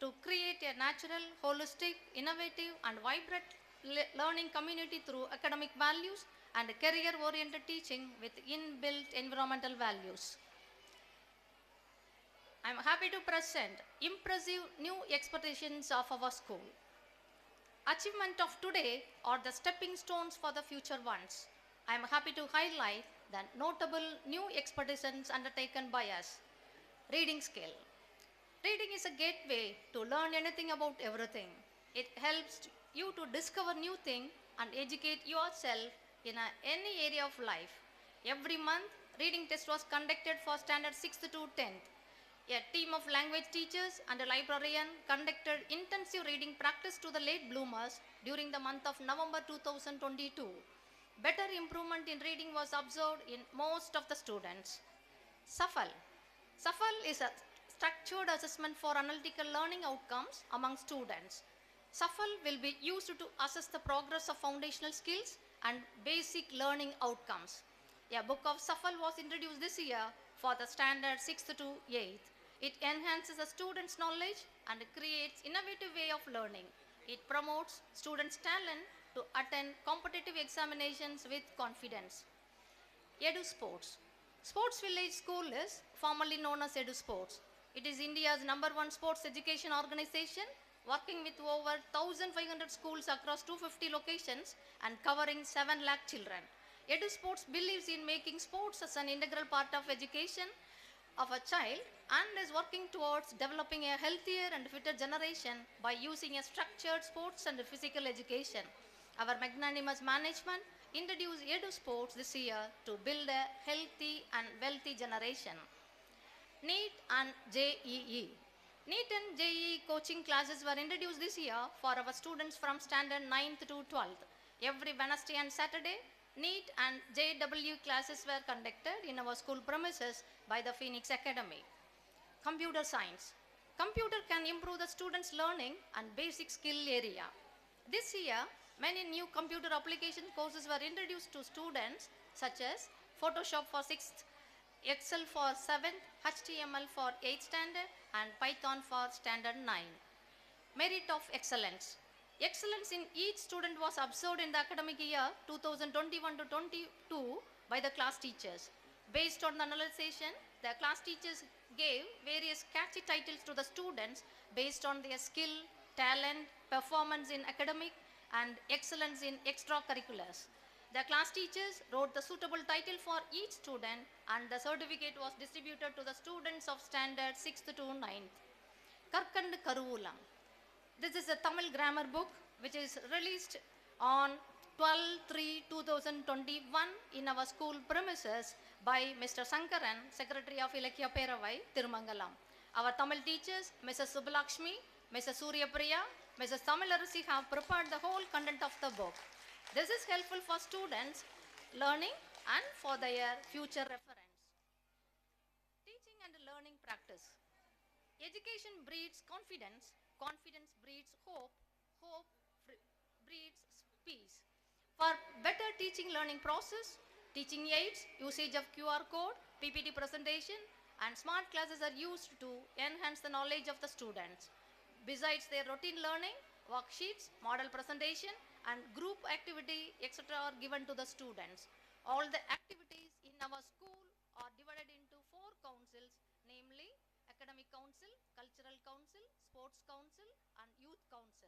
Speaker 7: to create a natural, holistic, innovative and vibrant learning community through academic values and career-oriented teaching with inbuilt environmental values. I am happy to present impressive new expectations of our school. Achievement of today are the stepping stones for the future ones. I am happy to highlight the notable new expectations undertaken by us. Reading skill. Reading is a gateway to learn anything about everything. It helps you to discover new things and educate yourself in any area of life. Every month, reading test was conducted for standard 6th to 10th. A team of language teachers and a librarian conducted intensive reading practice to the late bloomers during the month of November 2022. Better improvement in reading was observed in most of the students. SCHLENK. SCHLENK is a structured assessment for analytical learning outcomes among students. SCHLENK will be used to assess the progress of foundational skills and basic learning outcomes. A book of SCHLENK was introduced this year for the standard 6th to 8th. It enhances the students' knowledge and creates innovative way of learning. It promotes students' talent to attend competitive examinations with confidence. Edu Sports. Sports Village School is formerly known as Edu Sports. It is India's #1 sports education organization, working with over 1,500 schools across 250 locations and covering 7 lakh children. Edu Sports believes in making sports as an integral part of education of a child and is working towards developing a healthier and fitter generation by using a structured sports and physical education. Our magnanimous management introduced Edu Sports this year to build a healthy and wealthy generation. NEET and JEE. NEET and JEE coaching classes were introduced this year for our students from standard 9th to 12th. Every Wednesday and Saturday, NEET and JEE classes were conducted in our school premises by the Phoenix Academy. Computer Science. Computer can improve the students' learning and basic skill area. This year, many new computer application courses were introduced to students such as Photoshop for 6th, Excel for 7th, HTML for 8th standard, and Python for Standard 9. Merit of excellence. Excellence in each student was observed in the academic year 2021 to 22 by the class teachers. Based on the analysis, the class teachers gave various catchy titles to the students based on their skill, talent, performance in academic, and excellence in extracurriculars. The class teachers wrote the suitable title for each student, and the certificate was distributed to the students of standard 6th to 9th. Karkand Karuvulam. This is a Tamil grammar book which is released on 12/3/2021 in our school premises by Mr. Sankaran, Secretary of Ilakya Peravai, Tirumangalam. Our Tamil teachers, Mrs. Subbalakshmi, Mrs. Surya Priya, Mrs. Tamilarasi have prepared the whole content of the book. This is helpful for students learning and for their future reference. Teaching and learning practice. Education breeds confidence, confidence breeds hope, hope breeds peace. For better teaching learning process, teaching aids, usage of QR code, PPT presentation, and smart classes are used to enhance the knowledge of the students. Besides their routine learning, worksheets, model presentation, and group activity, etc. are given to the students. All the activities in our school are divided into 4 councils, namely Academic Council, Cultural Council, Sports Council, and Youth Council.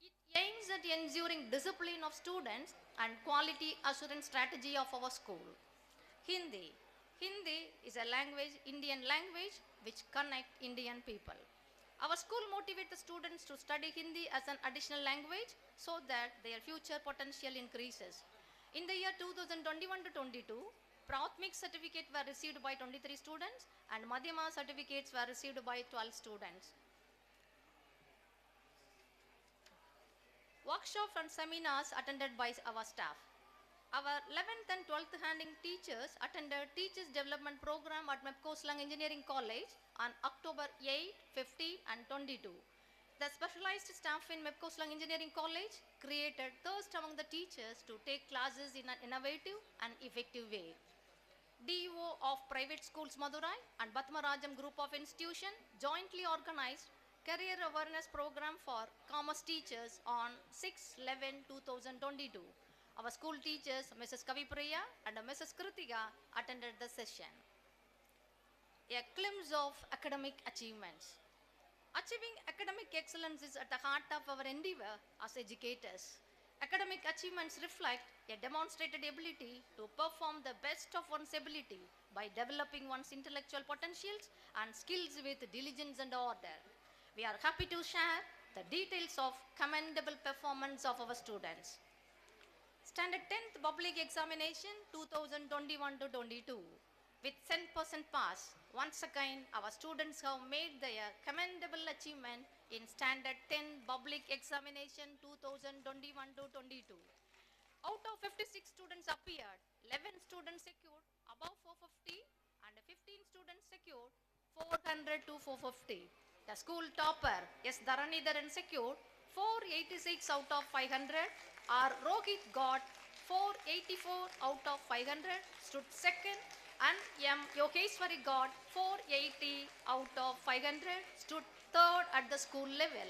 Speaker 7: It aims at ensuring discipline of students and quality assurance strategy of our school. Hindi. Hindi is a language, Indian language, which connects Indian people. Our school motivates the students to study Hindi as an additional language so that their future potential increases. In the year 2021 to 22, Prathmik certificate were received by 23 students and Madhyama certificates were received by 12 students. Workshops and seminars attended by our staff. Our 11th and 12th handing teachers attended Teachers Development Program at MEPCOSCHLENK Engineering College on October 8, 15 and 22. The specialized staff in MEPCOSCHLENK Engineering College created thirst among the teachers to take classes in an innovative and effective way. DO of Private Schools Madurai and Batmarajam Group of Institution jointly organized Career Awareness Program for Commerce Teachers on 6/11/2022. Our school teachers, Mrs. Kavipriya and Mrs. Kritika, attended the session. A glimpse of academic achievements. Achieving academic excellence is at the heart of our endeavor as educators. Academic achievements reflect a demonstrated ability to perform the best of one's ability by developing one's intellectual potentials and skills with diligence and order. We are happy to share the details of commendable performance of our students. Standard 10th Public Examination 2021 to 22. With 10% pass, once again our students have made their commendable achievement in Standard 10 Public Examination 2021 to 22. Out of 56 students appeared, 11 students secured above 450 and 15 students secured 400 to 450. The school topper, S. Dharanidharan, secured 486 out of 500. R. Rohit got 484 out of 500, stood second, and M. Yogeshwari got 480 out of 500, stood third at the school level.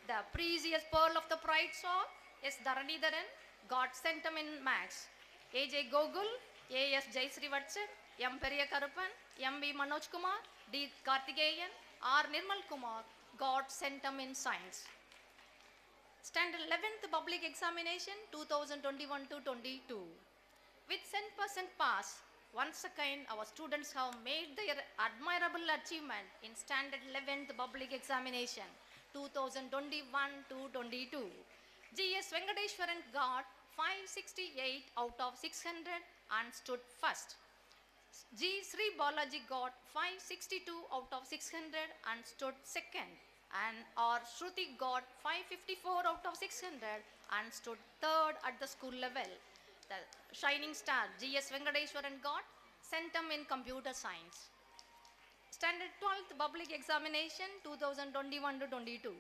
Speaker 7: The precious pearl of the pride saw S. Dharanidharan got centum in maths. A.J. Gogul, A.S. Jaisrivatsan, M. Periyakarupan, M.B. Manoj Kumar, D. Karthikeyan, R. Nirmal Kumar got centum in science. Standard 11th Public Examination 2021 to 22. With 10% pass, once again our students have made their admirable achievement in Standard 11th Public Examination 2021 to 22. G.S. Venkateshwaran got 568 out of 600 and stood first. G. Sri Balaji got 562 out of 600 and stood second. And our Shruti got 554 out of 600 and stood third at the school level. The shining star G.S. Venkateshwaran got centum in computer science. Standard 12th Public Examination 2021 to 22.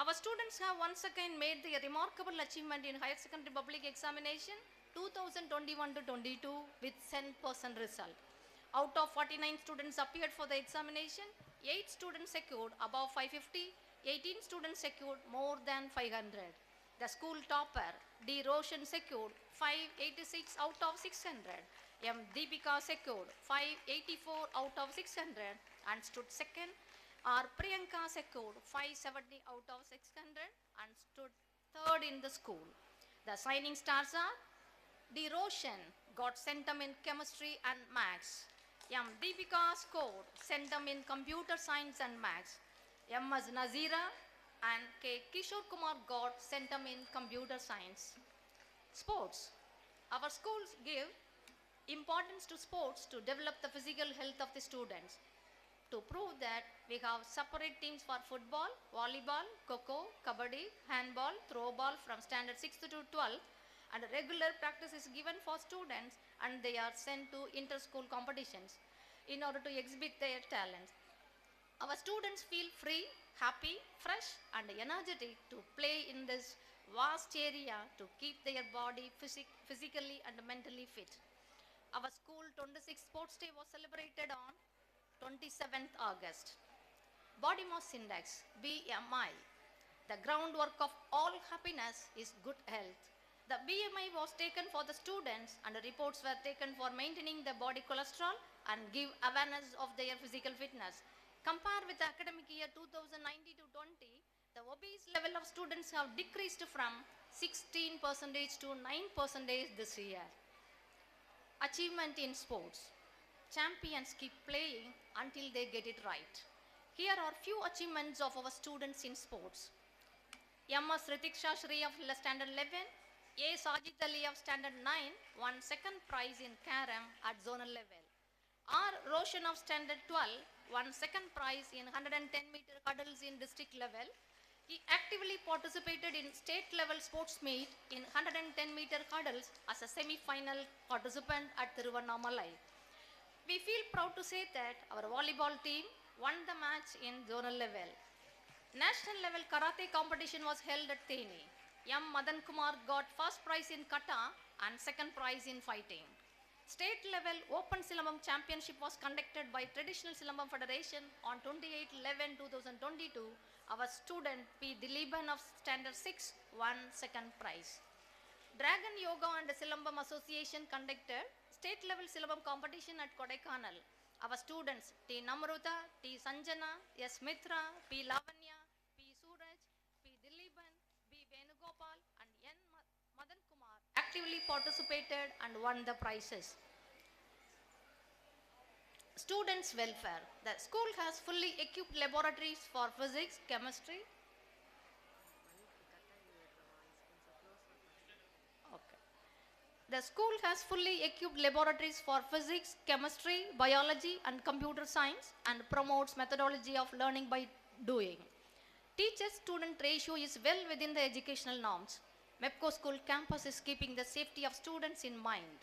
Speaker 7: Our students have once again made the remarkable achievement in Higher Secondary Public Examination 2021 to 22 with 10% result. Out of 49 students appeared for the examination, 8 students secured above 550, 18 students secured more than 500. The school topper, D. Roshan, secured 586 out of 600. M. Deepika secured 584 out of 600 and stood second. R. Priyanka secured 570 out of 600 and stood third in the school. The shining stars are D. Roshan got centum in chemistry and maths. M. Deepika scored centum in computer science and maths. M. S. Nazira and K. Kishore Kumar got centum in computer science. Sports. Our schools give importance to sports to develop the physical health of the students. To prove that, we have separate teams for football, volleyball, kho-kho, kabaddi, handball, throwball from standard 6th to 12th, and regular practice is given for students and they are sent to inter-school competitions in order to exhibit their talents. Our students feel free, happy, fresh and energetic to play in this vast area to keep their body physically and mentally fit. Our school 26th Sports Day was celebrated on 27th August. Body Mass Index, BMI. The groundwork of all happiness is good health. The BMI was taken for the students and the reports were taken for maintaining the body cholesterol and give awareness of their physical fitness. Compared with the academic year 2019 to 20, the obese level of students have decreased from 16% to 9% this year. Achievement in sports. Champions keep playing until they get it right. Here are few achievements of our students in sports. M.S. Ritiksha Shri of Standard 11, A. Sajid Ali of Standard 9 won second prize in Carom at zonal level. R. Roshan of Standard 12 won second prize in 110-meter hurdles in district level. He actively participated in state level sports meet in 110-meter hurdles as a semi-final participant at Tiruvannamalai. We feel proud to say that our volleyball team won the match in zonal level. National level karate competition was held at Theni. M. Madan Kumar got first prize in kata and second prize in fighting. State level Open Silambam Championship was conducted by Traditional Silambam Federation on 28/11/2022. Our student P. Dileepan of Standard 6 won second prize. Dragon Yoga and Silambam Association conducted state level Silambam competition at Kodaikanal. Our students T. Namruta, T. Sanjana, S. Mitra, P. Lavanya, P. Suraj, P. Dileepan, B. Venugopal and N. Madan Kumar actively participated and won the prizes. Students' welfare. The school has fully equipped laboratories for physics, chemistry. The school has fully equipped laboratories for physics, chemistry, biology and computer science and promotes methodology of learning by doing. Teacher-student ratio is well within the educational norms. MEPCO school campus is keeping the safety of students in mind.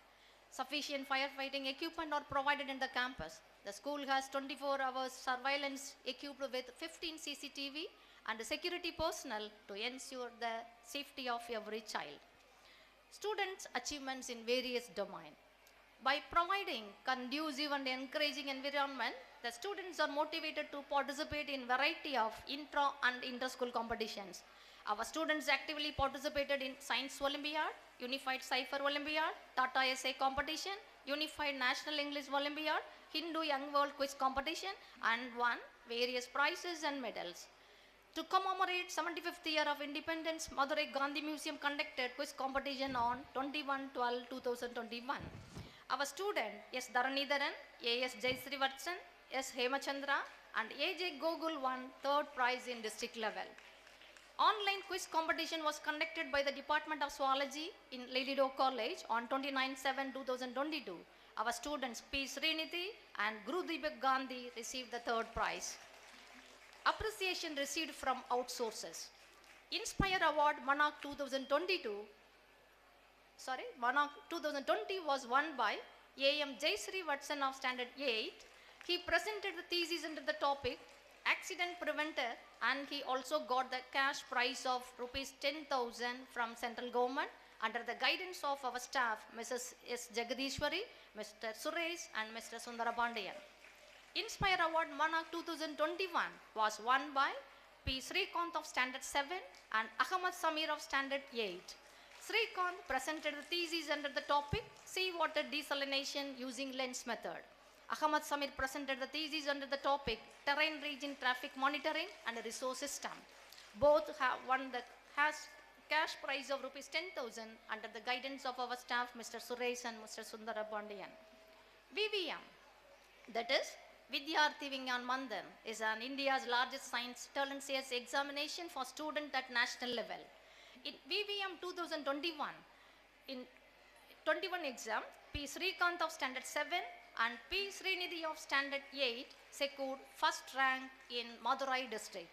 Speaker 7: Sufficient firefighting equipment are provided in the campus. The school has 24 hours surveillance equipped with 15 CCTV and security personnel to ensure the safety of every child. Students' achievements in various domains. By providing conducive and encouraging environment, the students are motivated to participate in variety of intra and inter-school competitions. Our students actively participated in Science Olympiad, Unified Cipher Olympiad, Tata Essay Competition, Unified National English Olympiad, Hindu Young World Quiz Competition and won various prizes and medals. To commemorate 75th year of independence, Madurai Gandhi Museum conducted quiz competition on 21/12/2021. Our student S. Dharanidharan, A.S. Jaysri Vatsan, S. Hemachandra and A.J. Gogul won third prize in district level. Online quiz competition was conducted by the Department of Zoology in Lady Doe College on 29/7/2022. Our students P. Srinidhi and Guru Deepak Gandhi received the third prize. Appreciation received from outsources. Inspire Award Monarch 2020 was won by A.M. Jaysri Vatsan of Standard 8. He presented the thesis under the topic Accident Preventer and he also got the cash prize of rupees 10,000 from central government under the guidance of our staff Mrs. S. Jagadishwari, Mr. Suresh and Mr. Sundarapandian. Inspire Award Monarch 2021 was won by P. Srikanth of Standard 7 and Ahmad Samir of Standard 8. Srikanth presented the thesis under the topic Seawater Desalination using lens method. Ahmad Samir presented the thesis under the topic Terrain Region Traffic Monitoring and Resource System. Both have won the cash prize of rupees 10,000 under the guidance of our staff, Mr. Suresh and Mr. Sundara Pandian. VVM, that is Vidyarthi Vigyan Mandan, is an India's largest science talent sales examination for students at national level. In VVM 2021, in 21 exam, P. Srikanth of Standard 7 and P. Srinidhi of Standard 8 secured first rank in Madurai district.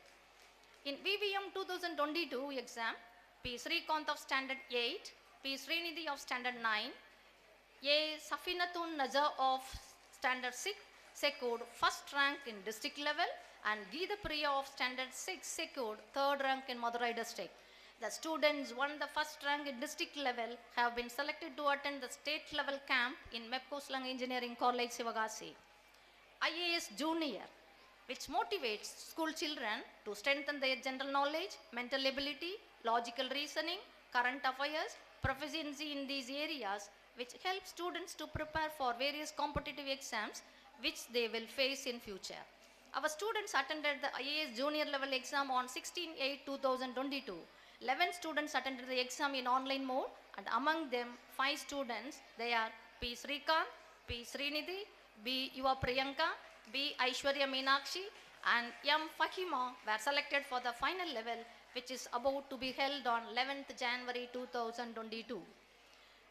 Speaker 7: In VVM 2022 exam, P. Srikanth of Standard 8, P. Srinidhi of Standard 9, A. Safinatun Nazar of Standard 6 secured first rank in district level, and Geeta Priya of Standard 6 secured third rank in Madurai district. The students won the first rank in district level have been selected to attend the state level camp in MEPCOSCHLENK Engineering College, Sivagasi. IAS Junior, which motivates school children to strengthen their general knowledge, mental ability, logical reasoning, current affairs, proficiency in these areas, which help students to prepare for various competitive exams which they will face in future. Our students attended the IAS Junior level exam on 16/8/2022. 11 students attended the exam in online mode, and among them 5 students, they are P. Srikanth, P. Srinidhi, B. Yuva Priyanka, B. Aishwarya Meenakshi, and M. Fahima were selected for the final level, which is about to be held on 11th January 2022.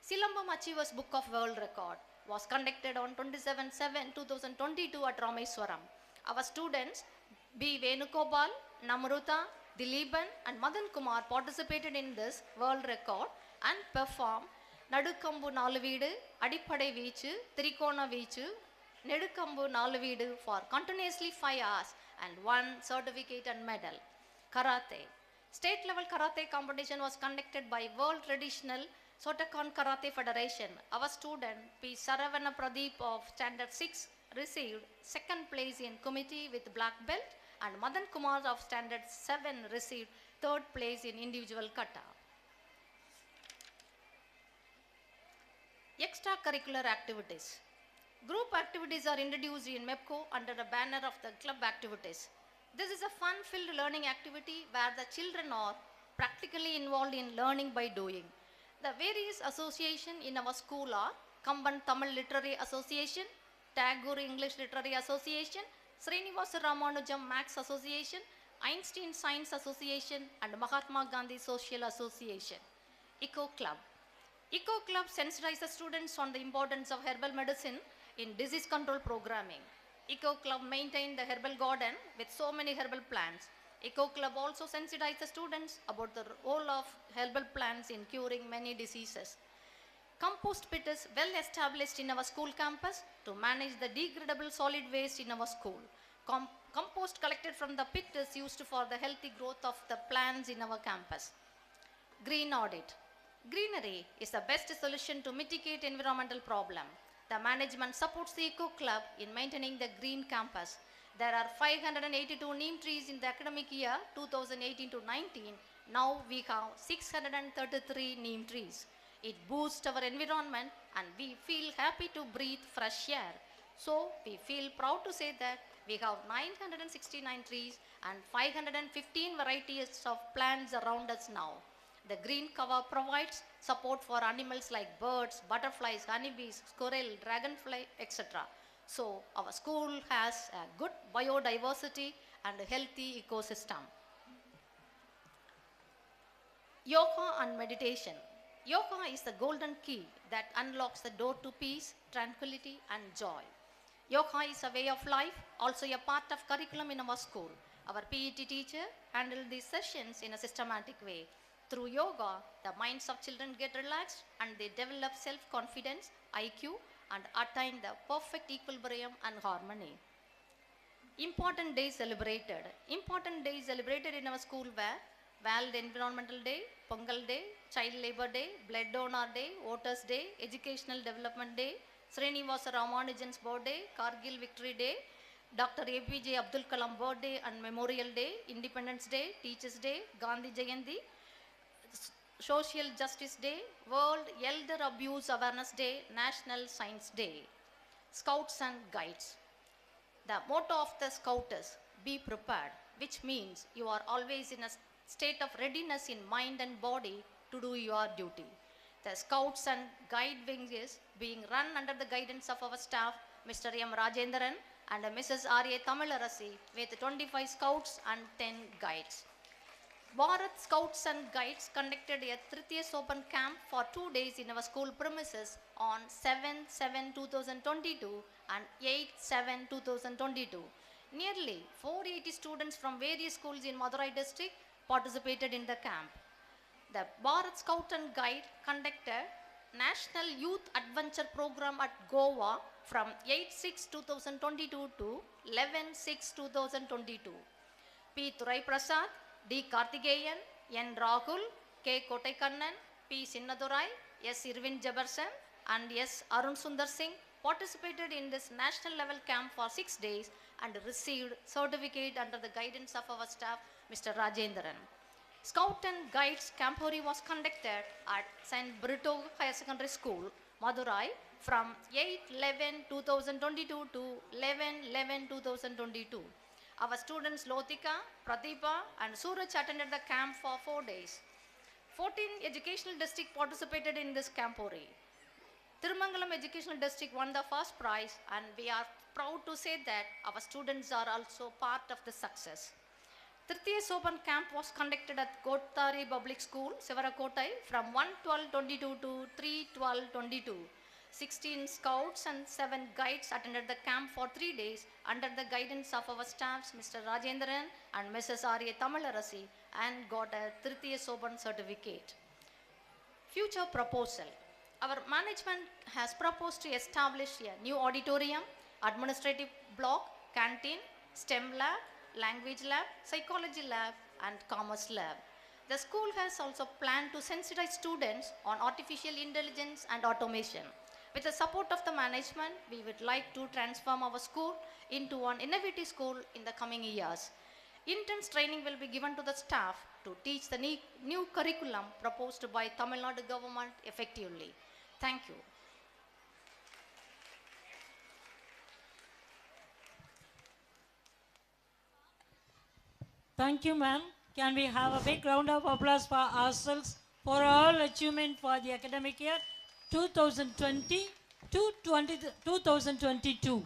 Speaker 7: Silambam Achievers Book of World Record was conducted on 27/7/2022 at Rameswaram. Our students B. Venugopal, Namruta, Dileepan and Madan Kumar participated in this world record and performed Nadukambu Naluveedu, Adipadai Veechu, Trikona Veechu, Nedukambu Naluveedu for continuously 5 hours and won certificate and medal. Karate. State level karate competition was conducted by World Traditional Shotokan Karate Federation. Our student P. Saravana Pradeep of Standard 6 received second place in committee with black belt, and Madan Kumar of Standard 7 received third place in individual kata. Extracurricular activities. Group activities are introduced in MEPCO under the banner of the club activities. This is a fun-filled learning activity where the children are practically involved in learning by doing. The various associations in our school are Kamban Tamil Literary Association, Tagore English Literary Association, Srinivasa Ramanujam Max Association, Einstein Science Association, and Mahatma Gandhi Social Association. Eco Club. Eco Club sensitizes students on the importance of herbal medicine in disease control programming. Eco Club maintains the herbal garden with so many herbal plants. Eco Club also sensitizes students about the role of herbal plants in curing many diseases. Compost pit is well established in our school campus to manage the degradable solid waste in our school. Compost collected from the pit is used for the healthy growth of the plants in our campus. Green audit. Greenery is the best solution to mitigate environmental problem. The management supports the Eco Club in maintaining the green campus. There are 582 neem trees in the academic year 2018-19. Now we have 633 neem trees. It boosts our environment and we feel happy to breathe fresh air. So we feel proud to say that we have 969 trees and 515 varieties of plants around us now. The green cover provides support for animals like birds, butterflies, honeybees, squirrel, dragonfly, etc. So our school has a good biodiversity and a healthy ecosystem. Yoga and meditation. Yoga is the golden key that unlocks the door to peace, tranquility and joy. Yoga is a way of life, also a part of curriculum in our school. Our PET teacher handled these sessions in a systematic way. Through yoga, the minds of children get relaxed and they develop self-confidence, IQ, and attain the perfect equilibrium and harmony. Important days celebrated. Important days celebrated in our school were World Environmental Day, Pongal Day, Child Labor Day, Blood Donor Day, Voters Day, Educational Development Day, Srinivasa Ramanujan's birthday, Kargil Victory Day, Dr. APJ Abdul Kalam birthday and Memorial Day, Independence Day, Teachers Day, Gandhi Jayanti, Social Justice Day, World Elder Abuse Awareness Day, National Science Day. Scouts and Guides. The motto of the Scout is be prepared, which means you are always in a state of readiness in mind and body to do your duty. The Scouts and Guide wing is being run under the guidance of our staff, Mr. M. Rajendran and Mrs. R.A. Tamilarasi, with 25 Scouts and 10 Guides. Bharat Scouts and Guides conducted a Tritiya Open camp for 2 days in our school premises on 7/7/2022 and 8/7/2022. Nearly 480 students from various schools in Madurai district participated in the camp. The Bharat Scout and Guide conducted National Youth Adventure Program at Goa from 8/6/2022 to 11/6/2022. P. Thurai Prasad, D. Karthikeyan, N. Rahul, K. Kotaikannan, P. Sinnadurai, S. Irvin Jabarsan, and S. Arun Sundar Singh participated in this national level camp for 6 days and received certificate under the guidance of our staff, Mr. Rajendran. Scout and Guides Campori was conducted at St. Brito Higher Secondary School, Madurai from 8/11/2022 to 11/11/2022. Our students Lotika, Pradeepa and Suraj attended the camp for 4 days. 14 educational districts participated in this Campori. Thirumangalam Educational District won the first prize, and we are proud to say that our students are also part of the success. Tritiya Open camp was conducted at Kottari Public School, Sivarakotai from 1/12/22 to 3/12/22. 16 scouts and 7 guides attended the camp for 3 days under the guidance of our staffs, Mr. Rajendran and Mrs. R.A. Tamilarasi, and got a Tritiya Open certificate. Future proposal. Our management has proposed to establish a new auditorium, administrative block, canteen, STEM lab, language lab, psychology lab, and commerce lab. The school has also planned to sensitize students on artificial intelligence and automation. With the support of the management, we would like to transform our school into an innovative school in the coming years. Intense training will be given to the staff to teach the new curriculum proposed by Tamil Nadu government effectively. Thank you.
Speaker 4: Thank you, ma'am. Can we have a big round of applause for ourselves for all achievement for the academic year 2020 to 2022.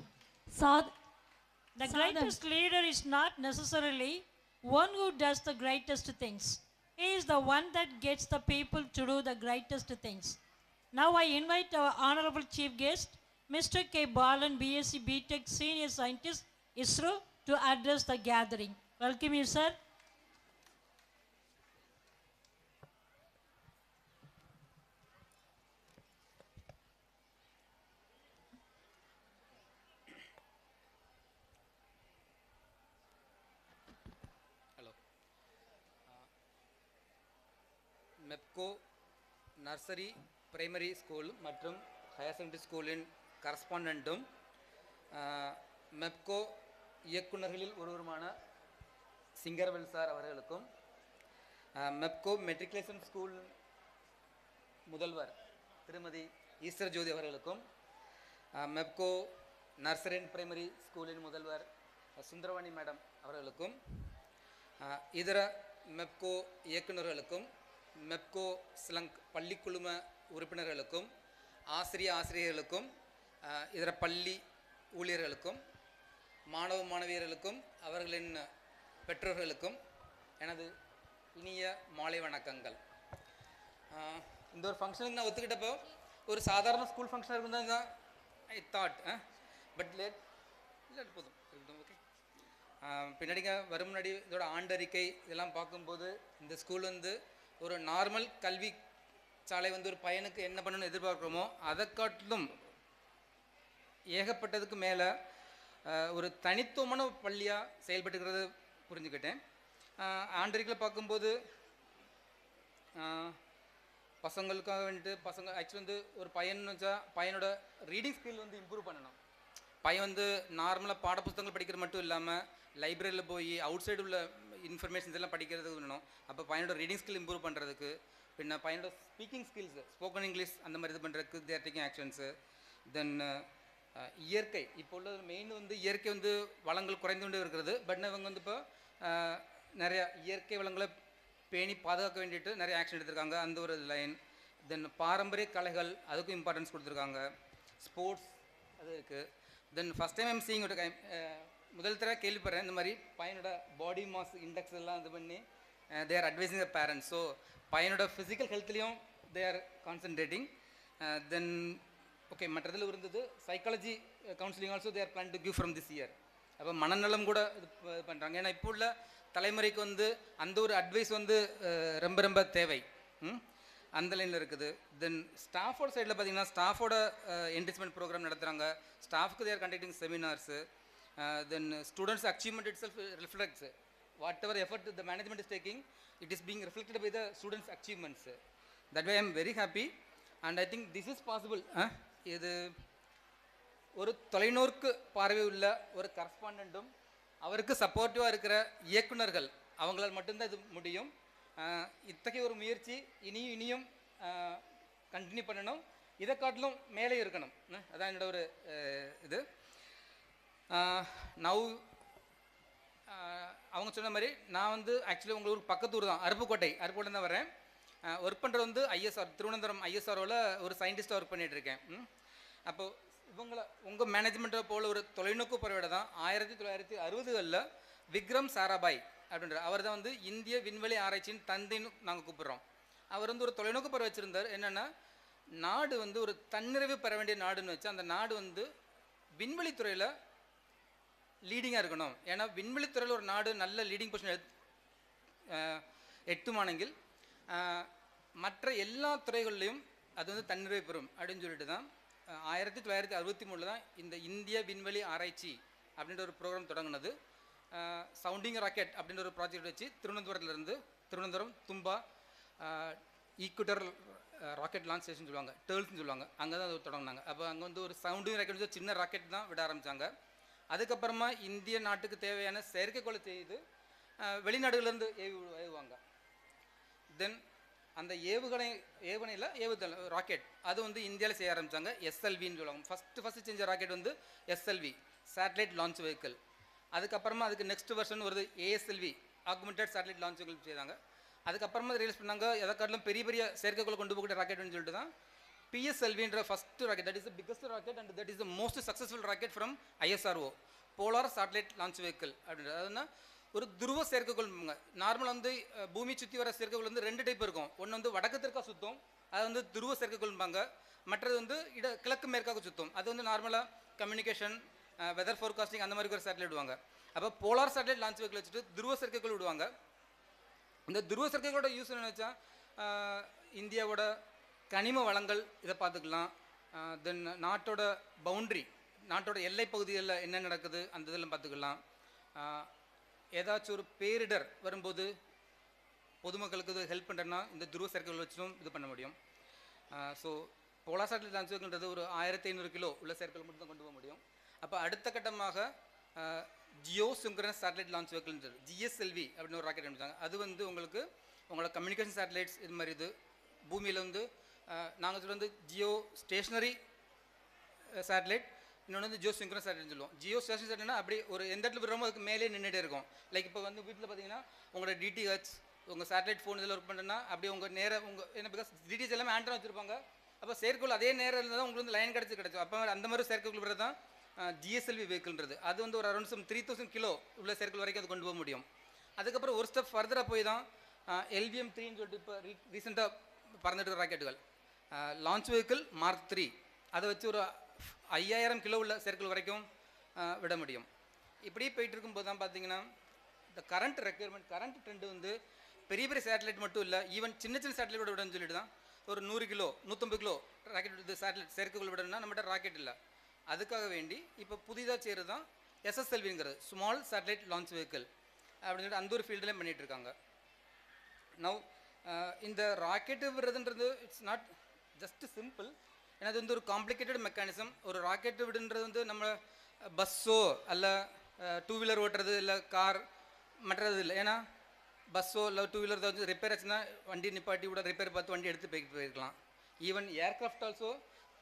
Speaker 4: The greatest leader is not necessarily one who does the greatest things. He is the one that gets the people to do the greatest things. Now I invite our honorable chief guest, Mr. K. Balan, BSc BTech Senior Scientist, ISRO, to address the gathering. Welcome you, sir.
Speaker 10: Hello. MEPCO Nursery Primary School மற்றும் Higher Secondary School in correspondent MEPCO இயக்குநர்களில் ஒருவருமான சிங்கர்வெல் sir அவர்களுக்கும் MEPCO matriculation school முதல்வர் திருமதி ஈஸ்வர் ஜோதி அவர்களுக்கும் MEPCO nursery and primary ஸ்கூலின் முதல்வர் சுந்தரவாணி madam அவர்களுக்கும் இதர MEPCO இயக்குநர்களுக்கும் MEPCO ஸ்லங்க் பள்ளிக்குழும உறுப்பினர்களுக்கும் ஆசிரியர்களுக்கும் இதர பள்ளி ஊழியர்களுக்கும் மாணவ மாணவியர்களுக்கும் அவர்களின் பெற்றோர்களுக்கும் எனது இனிய மாலை வணக்கங்கள். இந்த ஒரு ஃபங்க்ஷனுக்கு நான் ஒத்துக்கிட்டப்போ ஒரு சாதாரண ஸ்கூல் ஃபங்க்ஷனாக இருந்தால் தான் ஐ தாட் பட் இல்லை போதும் ஓகே. பின்னாடிங்க வரும் முன்னாடி இதோட ஆண்டறிக்கை இதெல்லாம் பார்க்கும்போது இந்த ஸ்கூல் வந்து ஒரு நார்மல் கல்வி சாலை வந்து ஒரு பையனுக்கு என்ன பண்ணணும்னு எதிர்பார்க்குறோமோ அதை காட்டிலும் ஏகப்பட்டதுக்கு மேலே ஒரு தனித்துவமான பள்ளியாக செயல்பட்டுக்கிறது புரிஞ்சுக்கிட்டேன். ஆண்டறிக்கையில் பார்க்கும்போது பசங்களுக்காக வந்துட்டு பசங்க ஆக்சுவலி வந்து ஒரு பையன் வச்சா பையனோட ரீடிங் ஸ்கில் வந்து இம்ப்ரூவ் பண்ணணும். பையன் வந்து நார்மலாக பாடப்புத்தகங்கள் படிக்கிறது மட்டும் இல்லாமல் லைப்ரரியில் போய் அவுட் சைடு உள்ள இன்ஃபர்மேஷன்ஸ் எல்லாம் படிக்கிறதுக்கு வேணும். அப்போ பையனோட ரீடிங் ஸ்கில் இம்ப்ரூவ் பண்ணுறதுக்கு, பின்ன பையனோட ஸ்பீக்கிங் ஸ்கில்ஸ், ஸ்போக்கன் இங்கிலீஷ் அந்த மாதிரி இது பண்ணுறதுக்கு தேர் டேக்கிங் ஆக்ஷன்ஸு. தென் இயற்கை, இப்போ உள்ள மெயின் வந்து இயற்கை வந்து வளங்கள் குறைந்து கொண்டே இருக்கிறது. பட் இவங்க வந்து இப்போ நிறையா இயற்கை வளங்களை பேணி பாதுகாக்க வேண்டிட்டு நிறைய ஆக்ஷன் எடுத்திருக்காங்க. அந்த ஒரு லைன். தென் பாரம்பரிய கலைகள், அதுக்கும் இம்பார்ட்டன்ஸ் கொடுத்துருக்காங்க. ஸ்போர்ட்ஸ் அது இருக்குது. தென் ஃபஸ்ட் டைம் ஐம் சீயிங் முதல் தடவை கேள்விப்படுறேன் இந்த மாதிரி பையனோட பாடி மாஸ் இண்டெக்ஸ் எல்லாம் இது பண்ணி they are advising the parents. So பையனோட ஃபிசிக்கல் ஹெல்த்லேயும் they are concentrating. Then okay, மற்றதில் இருந்தது psychology counselling also they are plan to give from this year. அப்போ மனநலம் கூட இது பண்ணுறாங்க. ஏன்னா இப்போ உள்ள தலைமுறைக்கு வந்து அந்த ஒரு அட்வைஸ் வந்து ரொம்ப ரொம்ப தேவை. அந்த லைனில் இருக்குது. தென் ஸ்டாஃபோட சைடில் பார்த்தீங்கன்னா ஸ்டாஃபோட என்ரிச்மெண்ட் ப்ரோக்ராம் நடத்துகிறாங்க. ஸ்டாஃப்க்கு their conducting seminars. Then students achievement itself reflects whatever effort the management is taking, it is being reflected by the students achievements. That way I am very happy and I think this is possible. இது ஒரு தொலைநோக்கு பார்வை உள்ள ஒரு கரஸ்பாண்டண்ட்டும் அவருக்கு சப்போர்ட்டிவாக இருக்கிற இயக்குநர்கள் அவங்களால் மட்டும்தான் இது முடியும். இத்தகைய ஒரு முயற்சி இனியும் கண்டினியூ பண்ணணும். இதை காட்டிலும் மேலே இருக்கணும். அதான் என்னோட ஒரு இது. நவ் அவங்க சொன்ன மாதிரி நான் வந்து ஆக்சுவலி உங்களுக்கு பக்கத்து ஊர் தான், அருப்புக்கோட்டை தான் வரேன். ஒர்க் பண்ணுறது வந்து ஐஎஸ்ஆர், திருவனந்தபுரம் ஐஎஸ்ஆர்ஓவில் ஒரு சயின்டிஸ்ட்டாக ஒர்க் பண்ணிகிட்ருக்கேன். அப்போது இவங்களை உங்கள் மேனேஜ்மெண்ட்டை போல் ஒரு தொலைநோக்கு பறவையோட தான் 1960களில் விக்ரம் சாராபாய் அப்படின்ற அவர் தான் வந்து இந்திய விண்வெளி ஆராய்ச்சியின் தந்தைன்னு நாங்கள் கூப்பிட்றோம். அவர் வந்து ஒரு தொலைநோக்கு பறவை வச்சுருந்தார். என்னென்னா நாடு வந்து ஒரு தன்னிறைவு பெற வேண்டிய நாடுன்னு வச்சு அந்த நாடு வந்து விண்வெளித்துறையில் லீடிங்காக இருக்கணும். ஏன்னா விண்வெளித்துறையில் ஒரு நாடு நல்ல லீடிங் பொசிஷன் எட்டுமானெങ്കിൽ மற்ற எல்லா துறைகள்லையும் அது வந்து தன்னிறைவு பெறும் அப்படின்னு சொல்லிட்டு தான் 1963 தான் இந்த இந்திய விண்வெளி ஆராய்ச்சி அப்படின்ற ஒரு ப்ரோக்ராம் தொடங்கினது. சவுண்டிங் ராக்கெட் அப்படின்ற ஒரு ப்ராஜெக்ட் வச்சு Thiruvananthapuram Thumba ஈக்குட்டர் rocket launch station சொல்லுவாங்க, டேர்ல்ஸ்னு சொல்லுவாங்க, அங்கே தான் அது தொடங்கினாங்க. அப்போ அங்கே வந்து ஒரு சவுண்டிங் ராக்கெட் வந்து சின்ன ராக்கெட் தான் விட ஆரம்பித்தாங்க. அதுக்கப்புறமா இந்திய நாட்டுக்கு தேவையான செயற்கைக்கோளை செய்து வெளிநாடுகளிலேருந்து ஏவுவாங்க. தென் அந்த ஏவுகணையில் ஏவுதல் ராக்கெட் அது வந்து இந்தியாவில் செய்ய ஆரம்பித்தாங்க. எஸ்எல்வின்னு சொல்லுவாங்க. ஃபஸ்ட்டு செஞ்ச ராக்கெட் வந்து எஸ்எல்வி, சேட்டலைட் லான்ச் வெஹிக்கிள். அதுக்கப்புறமா அதுக்கு நெக்ஸ்ட் வெர்ஷன் வருது ASLV, augmented satellite launch vehicle செய்தாங்க. அதுக்கப்புறமா ரிலீஸ் பண்ணாங்க. எதற்காட்டிலும் பெரிய செயற்கைக்கோளை கொண்டு போகிற ராக்கெட்னு சொல்லிட்டு தான் பிஎஸ்எல்வின்ற first rocket, that is the biggest rocket and that is the most successful rocket from ISRO, polar satellite launch vehicle அப்படின்றது. அதுனா ஒரு துருவ செயற்கைக்கோள். நார்மலாக வந்து பூமி சுற்றி வர செயற்கைக்கோள் வந்து 2 டைப் இருக்கும். ஒன்று வந்து வடக்கு தெற்காக சுற்றும், அது வந்து துருவ செயற்கைக்கோள்பாங்க. மற்றது வந்து கிழக்கு மேற்காக சுற்றும், அது வந்து நார்மலாக கம்யூனிகேஷன், வெதர் ஃபோர்காஸ்டிங் அந்த மாதிரி ஒரு சேட்டலைட் விடுவாங்க. அப்போ போலார் சேட்டலைட் லான்ச் வெஹிக்கிள் வச்சுட்டு துருவ செயற்கைக்கோள் விடுவாங்க. இந்த துருவ செயற்கைக்கோளோட யூஸ் என்ன வச்சா இந்தியாவோட கனிம வளங்கள் இதை பார்த்துக்கலாம். தென் நாட்டோட பவுண்ட்ரி, நாட்டோட எல்லை பகுதிகளில் என்ன நடக்குது அந்த இதெல்லாம் பார்த்துக்கலாம். ஏதாச்சும் ஒரு பேரிடர் வரும்போது பொதுமக்களுக்கு இது ஹெல்ப் பண்ணுறேன்னா இந்த துருவ செயற்கைக்கோள் வச்சும் இது பண்ண முடியும். ஸோ போலார் சேட்டலைட் லான்ச் வெஹிக்கிள்ன்றது ஒரு 1500 கிலோ உள்ள செயற்கைக்கோள் மட்டும் தான் கொண்டு போக முடியும். அப்போ அடுத்த கட்டமாக ஜியோ சிங்க்ரனஸ் சேட்டலைட் லான்ச் வெஹிக்கிள்ன்றது ஜிஎஸ்எல்வி அப்படின்னு ஒரு ராக்கெட் அனுப்பிச்சாங்க. அது வந்து உங்களோட கம்யூனிகேஷன் சேட்டலைட்ஸ் இது மாதிரி இது பூமியில் வந்து நாங்கள் சொல்ல வந்து ஜியோ ஸ்டேஷனரி சேட்டலைட், இன்னொன்று வந்து ஜியோ சிங்க்ரனஸ் சேட்டலைட்னு சொல்லுவோம். ஜியோ ஸ்டேஷன் சேட்டலைட்னா அப்படி ஒரு எந்த இடத்துல விடுறோமோ அதுக்கு மேலே நின்றுட்டே இருக்கும். லைக் இப்போ வந்து வீட்டில் பார்த்தீங்கன்னா உங்களோட டிடிஹெச் உங்கள் சேட்டலைட் ஃபோன் இதில் ஒர்க் பண்ணுறேன்னா அப்படி உங்கள் நேரம் என்ன பிகாஸ் டிடிஹெச் எல்லாமே ஆண்டனா வச்சுருப்பாங்க. அப்போ செயற்கைக்கோள் அதே நேரம் இருந்தால் தான் உங்களுக்கு வந்து லைன் கிடைக்கும். அப்போ அந்த மாதிரி செயற்கைக்கோள் விடுறது தான் ஜிஎஸ்எல்வி வெஹிக்கிள்ன்றது. அது வந்து ஒரு அரௌண்ட் 3000 கிலோ உள்ள செயற்கைக்கோள் வரைக்கும் அது கொண்டு போக முடியும். அதுக்கப்புறம் ஒரு ஸ்டெப் ஃபர்தராக போய் தான் LVM-3ன்னு சொல்லிட்டு இப்போ ரீசெண்டாக பறந்துட்டு ராக்கெட்டுகள் லான்ச் வெஹிக்கிள் Mark 3 அதை வச்சு ஒரு 5000 கிலோ உள்ள செயற்கைக்கோள் வரைக்கும் விட முடியும். இப்படி போயிட்டு இருக்கும்போது தான் பார்த்தீங்கன்னா இந்த கரண்ட் ரெக்யர்மெண்ட், கரண்ட் ட்ரெண்டு வந்து பெரிய சேட்டலைட் மட்டும் இல்லை, ஈவன் சின்ன சேட்டலைட் விடணும்னு சொல்லிட்டு தான் ஒரு 100 கிலோ 150 கிலோ ராக்கெட் இது சேட்டலைட் செயற்கைக்கோள் விடணும்னா நம்மகிட்ட ராக்கெட் இல்லை. அதுக்காக வேண்டி இப்போ புதிதாக செய்கிறது தான் SSLVங்கிறது, ஸ்மால் சேட்டலைட் லான்ச் வெஹிக்கிள் அப்படின்னு சொல்லிட்டு அந்த ஒரு ஃபீல்டுலேயும் பண்ணிகிட்டு இருக்காங்க. நவ் இந்த ராக்கெட்டு விடுறதுன்றது இட்ஸ் நாட் ஜஸ்ட் சிம்பிள். ஏன்னா அது வந்து ஒரு காம்ப்ளிகேட்டட் மெக்கானிசம். ஒரு ராக்கெட்டு விடுன்றது வந்து நம்ம பஸ்ஸோ அல்ல டூ வீலர் ஓட்டுறது இல்லை கார் மற்றது இல்லை. ஏன்னா பஸ்ஸோ இல்லை டூ வீலர் வந்து ரிப்பேர் ஆச்சுன்னா வண்டி நிப்பாட்டி கூட ரிப்பேர் பார்த்து வண்டி எடுத்து போயிருக்கலாம். Even aircraft also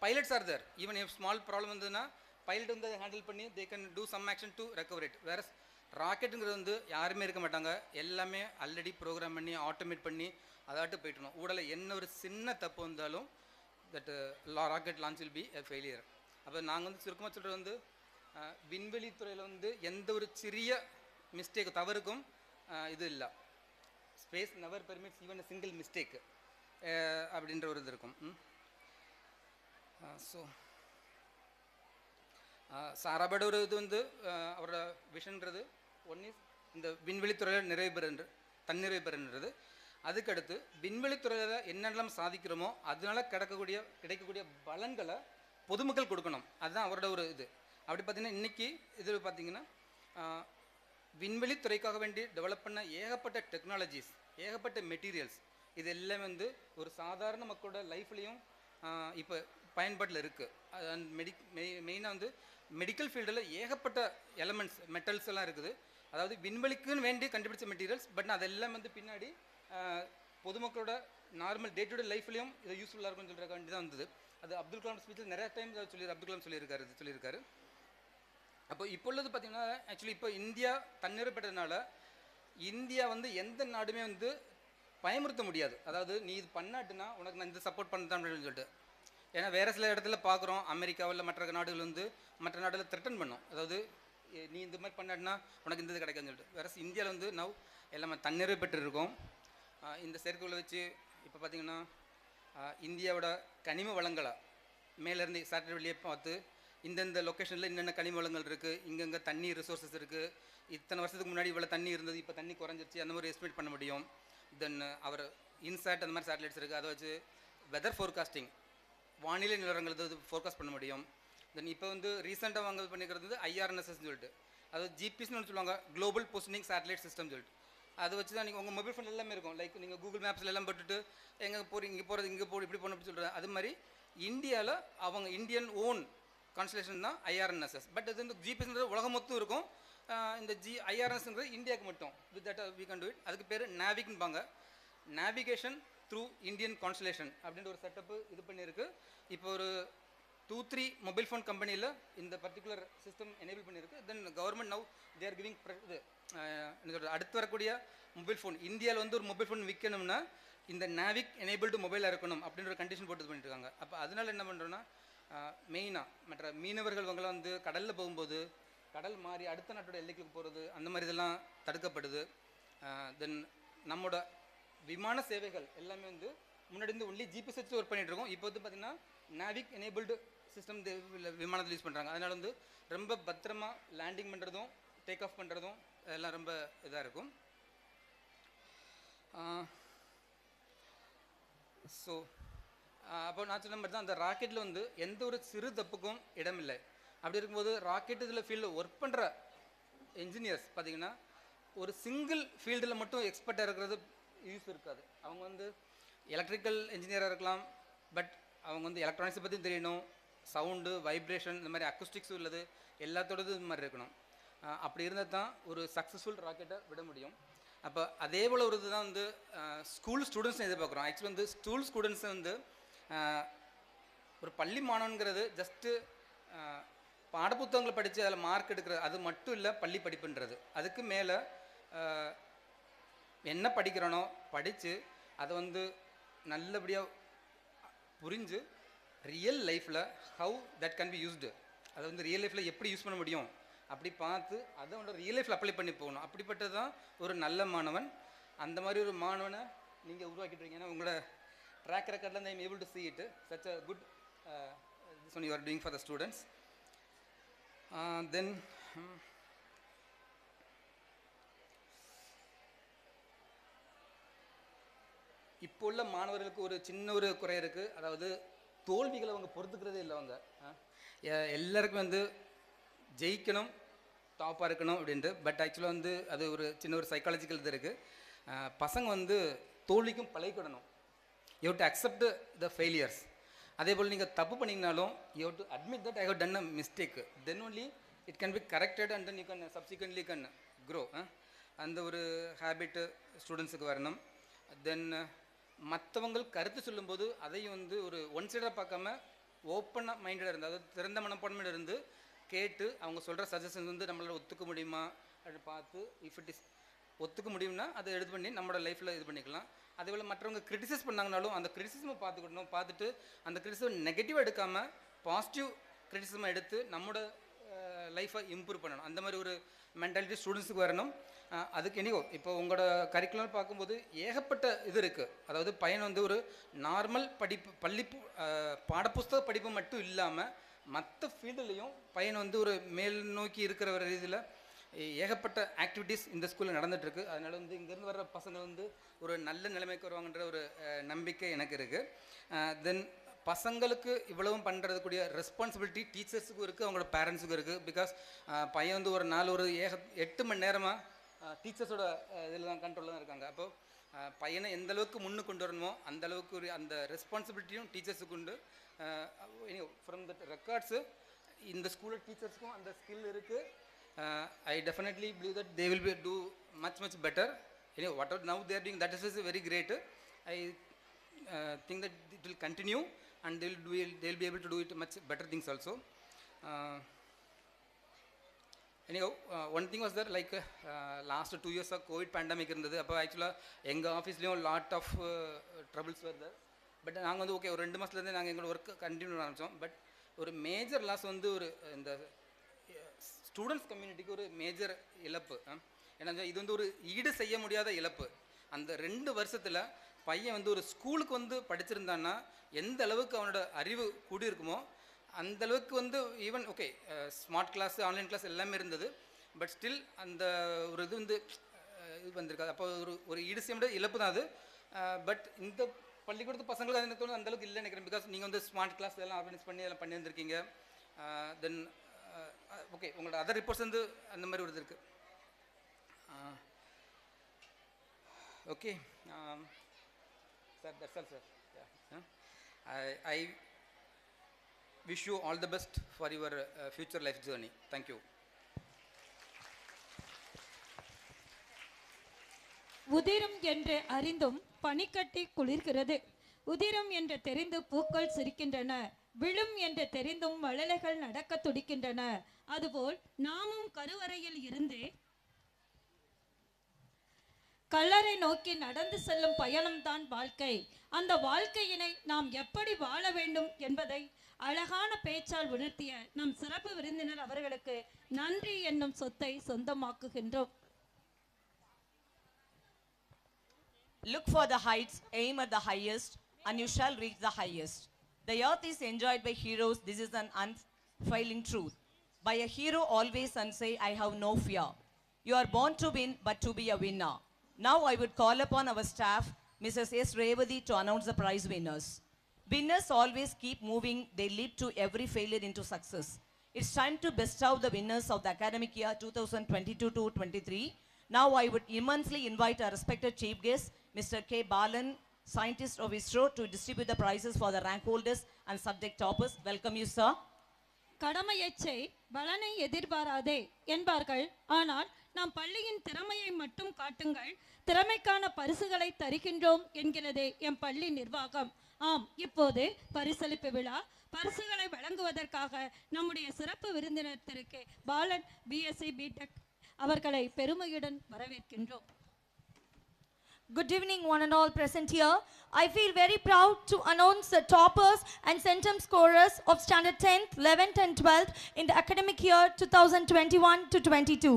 Speaker 10: pilots are there. Even if small problem வந்ததுன்னா பைலட் வந்து அதை ஹேண்டில் பண்ணி they can do some action to recover it. வேற ராக்கெட்டுங்கிறது வந்து யாருமே இருக்க மாட்டாங்க, எல்லாமே ஆல்ரெடி ப்ரோக்ராம் பண்ணி ஆட்டோமேட் பண்ணி அதாட்டு போயிட்டணும். ஊடல என்ன ஒரு சின்ன தப்பு வந்தாலும் that rocket launch will be a failure. அப்போ நாங்கள் வந்து சுருக்கமாக சொல்கிறது வந்து விண்வெளி துறையில் வந்து எந்த ஒரு சிறிய மிஸ்டேக் தவறுக்கும் இது இல்லை. Space never permits even a single mistake அப்படின்ற ஒரு இது இருக்கும். ஸோ சாராபோட ஒரு இது வந்து அவரோட விஷன்றது ஒன்று இந்த விண்வெளித்துறையில் தன்னிறைவு பெறுன்றது. அதுக்கடுத்து விண்வெளித்துறையில் என்னெல்லாம் சாதிக்கிறோமோ அதனால கிடைக்கக்கூடிய பலன்களை பொதுமக்கள் கொடுக்கணும். அதுதான் அவரோட ஒரு இது. அப்படி பார்த்தீங்கன்னா இன்றைக்கி இது பார்த்திங்கன்னா விண்வெளித்துறைக்காக வேண்டி டெவலப் பண்ண ஏகப்பட்ட டெக்னாலஜிஸ், ஏகப்பட்ட மெட்டீரியல்ஸ், இது எல்லாமே வந்து ஒரு சாதாரண மக்களோட லைஃப்லேயும் இப்போ பயன்பாட்டில் இருக்குது. அண்ட் மெயினாக வந்து மெடிக்கல் ஃபீல்டில் ஏகப்பட்ட எலமெண்ட்ஸ் மெட்டல்ஸ் எல்லாம் இருக்குது. அதாவது விண்வெளிக்குன்னு வேண்டி கண்டுபிடிச்ச மெட்டீரியல்ஸ், பட் அதெல்லாம் வந்து பின்னாடி பொதுமக்களோட நார்மல் டே டு டே லைஃப்லையும் இது யூஸ்ஃபுல்லாக இருக்கும்னு சொல்கிற வேண்டி தான் வந்தது. அது அப்துல் கலாம் ஸ்பீச்சில் நிறைய டைம் அப்துல் கலாம் சொல்லியிருக்காரு. அப்போ இப்போ உள்ளது பார்த்திங்கன்னா ஆக்சுவலி இப்போ இந்தியா தன்னிறைவு பெற்றதுனால இந்தியா வந்து எந்த நாடுமே வந்து பயமுறுத்த முடியாது. அதாவது நீ இது பண்ணாட்டுனா உனக்கு நான் இந்த சப்போர்ட் பண்ணதான் அப்படின்னு சொல்லிட்டு. ஏன்னா வேறு சில இடத்துல பார்க்குறோம், அமெரிக்காவில் மற்ற நாடுகள் வந்து மற்ற நாடுகளில் த்ரெட்டன் பண்ணும். அதாவது நீ இந்த மாதிரி பண்ணாட்டுனா உனக்கு இந்த இது கிடைக்காதுன்னு சொல்லிட்டு. வேறு இந்தியாவில் வந்து நவ் எல்லாமே தன்னிறைவு பெற்றிருக்கோம். இந்த செயற்கைகளை வச்சு இப்போ பார்த்திங்கன்னா இந்தியாவோட கனிம வளங்களை மேலேருந்து சேட்டலைட் வழியே பார்த்து இந்தந்த லொக்கேஷனில் என்னென்ன கனிம வளங்கள் இருக்குது, இங்கங்கே தண்ணி ரிசோர்ஸஸ் இருக்குது, இத்தனை வருஷத்துக்கு முன்னாடி இவ்வளோ தண்ணி இருந்தது, இப்போ தண்ணி குறைஞ்சிருச்சு, அந்த மாதிரி எஸ்டிமேட் பண்ண முடியும். தென் அவர் இன்சாட் அந்த மாதிரி சேட்டலைட்ஸ் இருக்குது, அதை வச்சு வெதர் ஃபோர்காஸ்டிங் வானிலை நிலவரங்கள் ஃபோர்காஸ்ட் பண்ண முடியும். தென் இப்போ வந்து ரீசெண்டாக வாங்க பண்ணிக்கிறது வந்து IRNSSன்னு சொல்லிட்டு, அதாவது ஜிபிஎஸ்ன்னு ஒன்று சொல்லுவாங்க, குளோபல் பொசிஷனிங் சேட்டலைட் சிஸ்டம் சொல்லிட்டு. அதை வச்சு தான் நீங்கள் உங்கள் மொபைல் ஃபோன் எல்லாமே இருக்கும். லைக் நீங்கள் கூகுள் மேப்ஸில் எல்லாம் போட்டுட்டு எங்கே போகிறீங்க, இங்கே போகிறது, இங்கே போய் இப்படி போகணும் அப்படி சொல்கிறது. அது மாதிரி இந்தியாவில் அவங்க இந்தியன் ஓன் கான்ஸ்டலேஷன் தான் IRNSS. பட் அது வந்து ஜிபிஎஸ்ன்றது உலகம் மொத்தம் இருக்கும். இந்த IRNSன்றது இந்தியாவுக்கு மட்டும். With that we can do it. அதுக்கு பேர் நாவிக்ன்பாங்க, நேவிகேஷன் த்ரூ இந்தியன் கான்ஸ்டலேஷன் அப்படின்ற ஒரு செட்டப்பு இது பண்ணியிருக்கு. இப்போ ஒரு 2-3 மொபைல் ஃபோன் கம்பெனியில் இந்த பர்டிகுலர் சிஸ்டம் எனேபிள் பண்ணியிருக்கு. தென் government now they are giving இது அடுத்து வரக்கூடிய மொபைல் ஃபோன் இந்தியாவில் வந்து ஒரு மொபைல் ஃபோன் விற்கணும்னா இந்த நாவிக் எனேபிள்டு மொபைலாக இருக்கணும் அப்படின்ற ஒரு கண்டிஷன் போட்டு பண்ணிட்டு இருக்காங்க. அப்போ அதனால் என்ன பண்ணுறோன்னா மெயினாக மற்ற மீனவர்கள் இவங்களாம் வந்து கடலில் போகும்போது கடல் மாறி அடுத்த நாட்டோட எல்லைக்கு போகிறது அந்த மாதிரி இதெல்லாம் தடுக்கப்படுது. தென் நம்மளோட விமான சேவைகள் எல்லாமே வந்து முன்னாடி வந்து ஒன்லி ஜிபிஎஸ் வச்சு ஒர்க் பண்ணிகிட்டு இருக்கோம். இப்போ வந்து பார்த்திங்கன்னா நாவிக் எனேபிள்டு சிஸ்டம் விமானத்தில் யூஸ் பண்ணுறாங்க. அதனால் வந்து ரொம்ப பத்திரமா லேண்டிங் பண்ணுறதும் டேக் ஆஃப் பண்ணுறதும் எல்லாம் ரொம்ப இதாக இருக்கும். ஸோ அப்போ நான் சொன்ன மாதிரி தான் அந்த ராக்கெட்டில் வந்து எந்த ஒரு சிறு தப்புக்கும் இடமில்லை. அப்படி இருக்கும்போது ராக்கெட் இதில் ஃபீல்டில் ஒர்க் பண்ணுற இன்ஜினியர்ஸ் பார்த்திங்கன்னா ஒரு சிங்கிள் ஃபீல்டில் மட்டும் எக்ஸ்பர்ட்டாக இருக்கிறது யூஸ் இருக்காது. அவங்க வந்து எலக்ட்ரிக்கல் இன்ஜினியராக இருக்கலாம், பட் அவங்க வந்து எலக்ட்ரானிக்ஸை பற்றியும் தெரியணும், சவுண்டு வைப்ரேஷன் இந்த மாதிரி அக்குஸ்டிக்ஸும் உள்ளது எல்லாத்தோடது இது மாதிரி இருக்கணும். அப்படி இருந்தால் தான் ஒரு சக்ஸஸ்ஃபுல் ராக்கெட்டை விட முடியும். அப்போ அதே போல் ஒரு இதுதான் வந்து ஸ்கூல் ஸ்டூடெண்ட்ஸ் எதிர்பார்க்குறோம். ஆக்சுவலி வந்து ஸ்கூல் ஸ்டூடெண்ட்ஸை வந்து ஒரு பள்ளி மாணவன்கிறது ஜஸ்ட்டு பாடப்புத்தகங்களை படித்து அதில் மார்க் எடுக்கிறது அது மட்டும் இல்லை பள்ளி படிப்புன்றது. அதுக்கு மேலே என்ன படிக்கிறனோ படித்து அதை வந்து நல்லபடியாக புரிஞ்சு ரியல் லைஃப்பில் how that can be used, அதை வந்து ரியல் லைஃப்பில் எப்படி யூஸ் பண்ண முடியும் அப்படி பார்த்து அதை வந்து ரியல் லைஃப்பில் அப்ளை பண்ணி போகணும். அப்படிப்பட்டது தான் ஒரு நல்ல மாணவன். அந்த மாதிரி ஒரு மாணவனை நீங்கள் உருவாக்கிட்டு இருக்கீங்கன்னா உங்களோட ட்ராக் ரெக்கார்டில் I am able to see it such a good this one you are doing for the students. Then இப்போ உள்ள மாணவர்களுக்கு ஒரு சின்ன ஒரு குறை இருக்குது. அதாவது தோல்விகளை அவங்க பொறுத்துக்கிறதே இல்லை. அவங்க எல்லாருக்கும் வந்து ஜெயிக்கணும், டாப்பாக இருக்கணும் அப்படின்ட்டு. பட் ஆக்சுவலாக வந்து அது ஒரு சின்ன ஒரு சைக்காலஜிக்கல் இது இருக்குது. பசங்க வந்து தோல்விக்கும் பழகிக்கிடணும். You have to accept the failures. அதே போல் நீங்கள் தப்பு பண்ணிங்கனாலும் you have to admit that I have done a mistake. Then only it can be corrected and then you can subsequently can grow. அந்த ஒரு ஹேபிட்டு ஸ்டூடெண்ட்ஸுக்கு வரணும். தென் மற்றவங்கள் கருத்து சொல்லும்போது அதையும் வந்து ஒரு ஒன் சைடாக பார்க்காம ஓப்பனாக மைண்டடாக இருந்து, அதாவது திறந்த மனப்பான்மையில் இருந்து கேட்டு அவங்க சொல்கிற சஜஷன்ஸ் வந்து நம்மளால் ஒத்துக்க முடியுமா அப்படின்னு பார்த்து, இஃப் இட் இஸ் ஒத்துக்க முடியும்னா அதை எடுத்து பண்ணி நம்மளோட லைஃப்பில் இது பண்ணிக்கலாம். அதேபோல் மற்றவங்க கிரிட்டிசைஸ் பண்ணாங்கனாலும் அந்த கிரிட்டிசிசமை பார்த்துக்கிடணும். பார்த்துட்டு அந்த கிரிட்டிசிசம் நெகட்டிவாக எடுக்காமல் பாசிட்டிவ் கிரிட்டிசிசமாக எடுத்து நம்மளோட லைஃப்பை இம்ப்ரூவ் பண்ணணும். அந்த மாதிரி ஒரு மென்டாலிட்டி ஸ்டூடெண்ட்ஸுக்கு வரணும். அதுக்கு எனியோ இப்போ உங்களோட கரிக்குலம் பார்க்கும்போது ஏகப்பட்ட இது இருக்குது. அதாவது பையன் வந்து ஒரு நார்மல் படிப்பு பாடப்புஸ்தக படிப்பு மட்டும் இல்லாமல் மற்ற ஃபீல்டுலேயும் பையன் வந்து ஒரு மேல் நோக்கி இருக்கிற ஒரு ரீதியில் ஏகப்பட்ட ஆக்டிவிட்டீஸ் இந்த ஸ்கூலில் நடந்துகிட்ருக்கு. அதனால் வந்து இங்கேருந்து வர்ற பசங்க வந்து ஒரு நல்ல நிலைமைக்கு வருவாங்கன்ற ஒரு நம்பிக்கை எனக்கு இருக்குது. தென் பசங்களுக்கு இவ்வளவும் பண்ணுறதுக்கூடிய ரெஸ்பான்சிபிலிட்டி டீச்சர்ஸுக்கும் இருக்குது, அவங்களோட பேரண்ட்ஸுக்கும் இருக்குது. பிகாஸ் பையன் வந்து ஒரு நாள் ஒரு 8 மணி நேரமாக டீச்சர்ஸோட இதில் தான் கண்ட்ரோலில் தான் இருக்காங்க. அப்போது பையனை எந்த அளவுக்கு முன்னுக்கு கொண்டு வரணுமோ அந்த அளவுக்கு ஒரு அந்த ரெஸ்பான்சிபிலிட்டியும் டீச்சர்ஸுக்கு உண்டு. ஃப்ரம் தட் ரெக்கார்ட்ஸு இந்த ஸ்கூலில் டீச்சர்ஸுக்கும் அந்த ஸ்கில் இருக்குது. I definitely believe that they will do much better. Whatever now they are doing, that is very great. I think that it will continue and they will be able to do it much better things also. One thing was that like last 2 years of COVID pandemic irundhathu. Appo actually enga office liyum lot of troubles were there. But naanga vandu okay or 2 மாசத்துல இருந்து நாங்க எங்களோட work continue ஆரம்பிச்சோம். But ஒரு major loss வந்து ஒரு இந்த students கம்யூனிட்டிக்கு ஒரு மேஜர் இழப்பு. ஏன்னா இது வந்து ஒரு ஈடு செய்ய முடியாத இழப்பு. அந்த 2 வருஷத்தில் பையன் வந்து ஒரு ஸ்கூலுக்கு வந்து படிச்சிருந்தான்னா எந்த அளவுக்கு அவனோட அறிவு கூடியிருக்குமோ அந்த அளவுக்கு வந்து even okay smart class online class எல்லாமே இருந்தது. பட் ஸ்டில் அந்த ஒரு இது வந்து இது வந்திருக்காது. அப்போ ஒரு ஈடு செய்ய முடியாத இழப்பு தான் அது. பட் இந்த பள்ளிக்கூடத்து பசங்களுக்கு அது தோணுது அந்தளவுக்கு இல்லைன்னு நினைக்கிறேன். பிகாஸ் நீங்கள் வந்து ஸ்மார்ட் கிளாஸ் எல்லாம் ஆர்கனைஸ் பண்ணி எல்லாம் பண்ணி வந்திருக்கீங்க. தென் ஓகே உங்களோட அதர் ரிப்போர்ட்ஸ் வந்து அந்த மாதிரி ஒரு இது இருக்குது. Okay sir, that's all sir. I wish you all the best for your future life journey. Thank you.
Speaker 1: உதிரும் என்று அறிந்தும் பனிக்கட்டி குளிர்கிறது. உதிரும் என்று தெரிந்து பூக்கள் சிரிக்கின்றன. விழும் என்று தெரிந்தும் மழலைகள் நடக்க துடிக்கின்றன. அதுபோல் நாமும் கருவறையில் இருந்து கல்லறை நோக்கி நடந்து செல்லும் பயணம்தான் வாழ்க்கை. அந்த வாழ்க்கையினை நாம் எப்படி வாழ வேண்டும் என்பதை அழகான பேச்சால் உணர்த்திய நம் சிறப்பு விருந்தினர் அவர்களுக்கு நன்றி என்னும் சொத்தை சொந்தமாக்குகின்றோம்.
Speaker 3: Look for the heights, aim at the highest, and you shall reach the highest. The earth is enjoyed by heroes. This is an unfailing truth. By a hero always and say, I have no fear. You are born to win, but to be a winner. Now I would call upon our staff, Mrs. S. Revati, to announce the prize winners. Winners always keep moving. They lead to every failure into success. It's time to bestow the winners of the academic year 2022-23. Now I would immensely invite our respected chief guest, Mr. K. Balan, scientist of ISRO, to distribute the prizes for the rank holders and subject toppers. Welcome you, sir.
Speaker 1: கடமையச்சை பலனை எதிர்பாராதே என்பார்கள். ஆனால் நாம் பள்ளியின் திறமையை மட்டும் காட்டுங்கள், திறமைக்கான பரிசுகளை தருகின்றோம் என்கிறதே எம் பள்ளி நிர்வாகம். ஆம், இப்போது பரிசளிப்பு விழா பரிசுகளை வழங்குவதற்காக நம்முடைய சிறப்பு விருந்தினர் திரு கே. பாலன் BSc BTech அவர்களை பெருமையுடன் வரவேற்கின்றோம்.
Speaker 8: Good evening, one and all present here. I feel very proud to announce the toppers and centum scorers of standard 10th, 11th and 12th in the academic year 2021-22.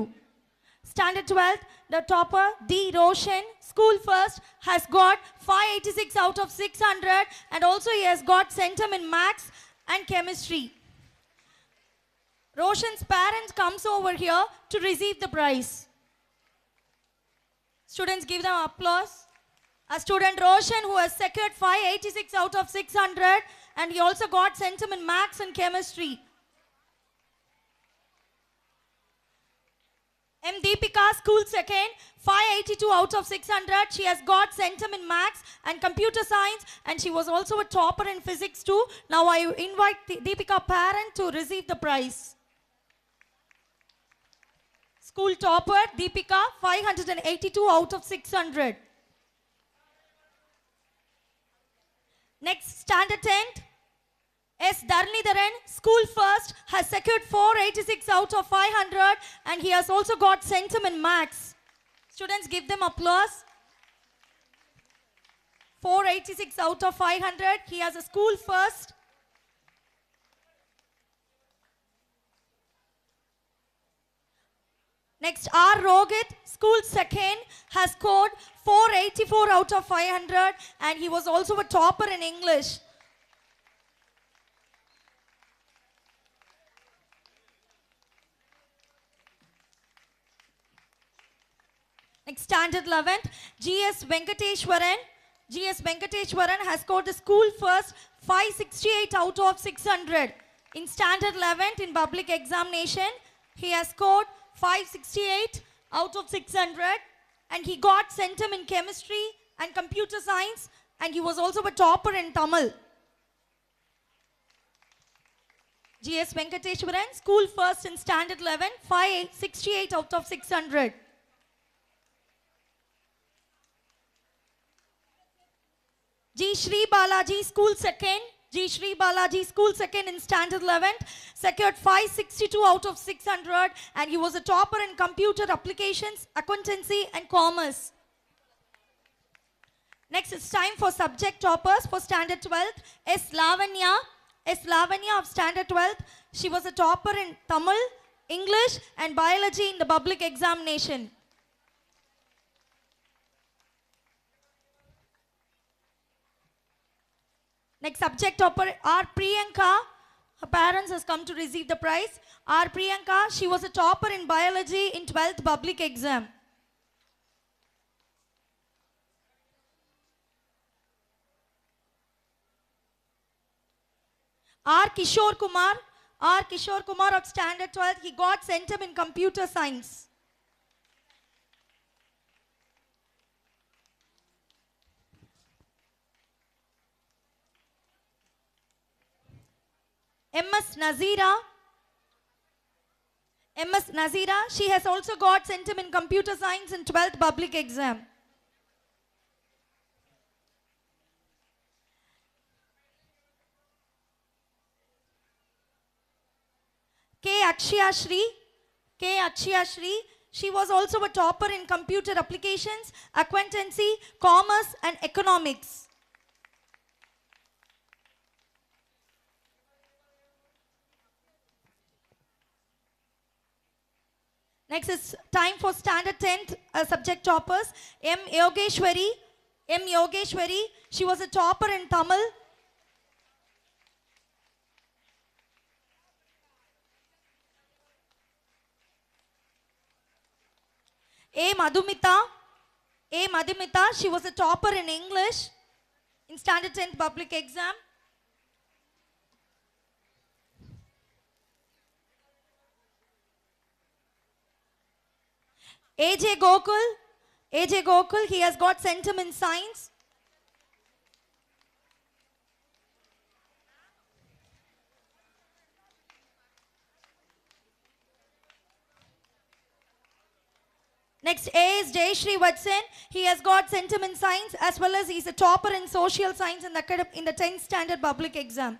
Speaker 8: Standard 12th, the topper D. Roshan, school first, has got 586 out of 600 and also he has got centum in maths and chemistry. Roshan's parents comes over here to receive the prize. Students, give them applause. A student Roshan who has secured 586 out of 600 and he also got centum in maths and chemistry. M. Deepika, school second, 582 out of 600. She has got centum in maths and computer science and she was also a topper in physics too. Now I invite Deepika parent to receive the prize. School topper Deepika 582 out of 600. Next, standard 10th, S. Dharnidharan, school first, has secured 486 out of 500 and he has also got centum in max. Students, give them applause. 486 out of 500. He has a school first. Next, R. Rohit, school second, has scored 484 out of 500 and he was also a topper in English. Next, standard 11th, G.S. Venkateshwaran. G.S. Venkateshwaran has scored the school first 568 out of 600. In standard 11th, in public examination, he has scored 568 out of 600 and he got centum in chemistry and computer science and he was also a topper in Tamil. G.S. Venkateshwaran, school first in standard 11, 568 out of 600. G. Shri Balaji, school second. G. Shri Balaji, school second in standard 11th, secured 562 out of 600 and he was a topper in computer applications, accountancy and commerce. Next, it's time for subject toppers for standard 12th. S. Lavanya. S. Lavanya of standard 12th. She was a topper in Tamil, English and biology in the public examination. Next, subject topper R. Priyanka. Her parents has come to receive the prize. R. Priyanka, she was a topper in biology in 12th public exam. R. Kishore Kumar. R. Kishore Kumar of standard 12th, he got centum in computer science. M.S. Nazira. M.S. Nazira, she has also got centum in computer science in 12th public exam. K. Akshaya Shri. K. Akshaya Shri, she was also a topper in computer applications, accountancy, commerce and economics. Next is time for standard 10th subject toppers. M. Yogeshwari. M. Yogeshwari, she was a topper in Tamil. A. Madhumita. A. Madhumita, she was a topper in English in standard 10th public exam. A.J. Gokul. A.J. Gokul, he has got centum in science. Next, A is Jayashri Vatsan. He has got centum in science as well as he is a topper in social science in the 10th standard public exam.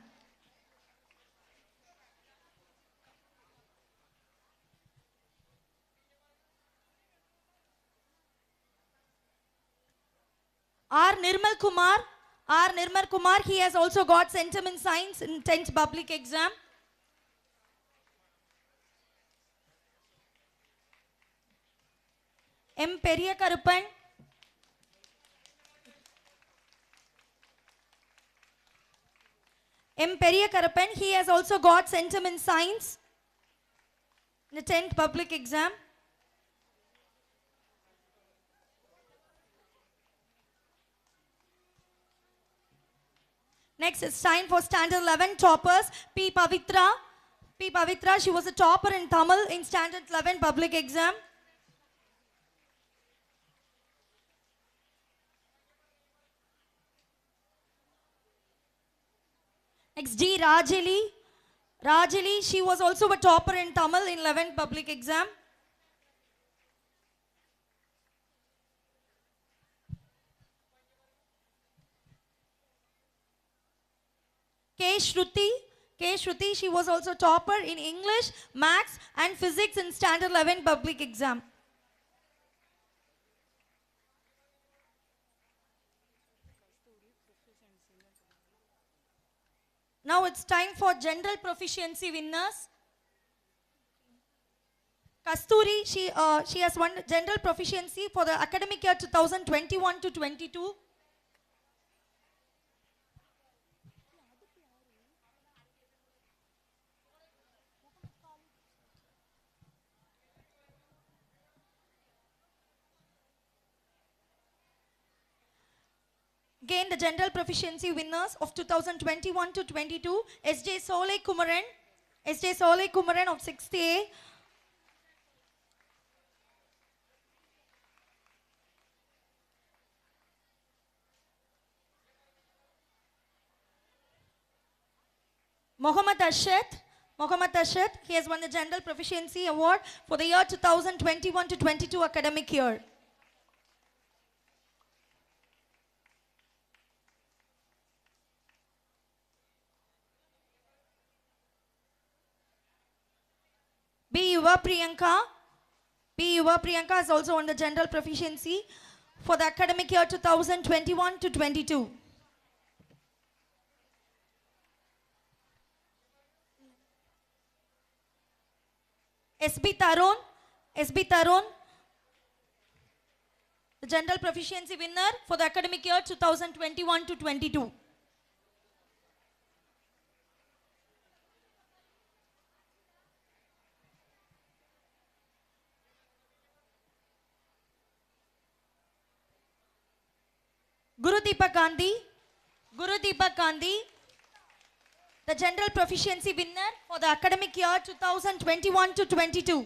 Speaker 8: R. Nirmal Kumar. R. Nirmal Kumar, he has also got centum in science in 10th public exam. M. Periyakarupan. M. Periyakarupan, he has also got centum in science in the 10th public exam. Next, it's time for standard 11 toppers. P. Pavitra. P. Pavitra, she was a topper in Tamil in standard 11 public exam. Next, D. Rajali. Rajali, she was also a topper in Tamil in 11th public exam. K. Shruti, she was also topper in English, Maths and Physics in Standard 11 public exam. Now it's time for general proficiency winners. Kasturi, she has won general proficiency for the academic year 2021 to 22. Again, the general proficiency winners of 2021 to 22, S.J. Soley Kumaran of 6th A. Mohammad Ashad, he has won the General Proficiency Award for the year 2021 to 22 academic year. B. Yuva Priyanka has also won the General Proficiency for the academic year 2021 to 22. SB Tarun, the General Proficiency winner for the academic year 2021 to 22. Gurudeepa Gandhi, the General Proficiency winner for the academic year 2021 to 22.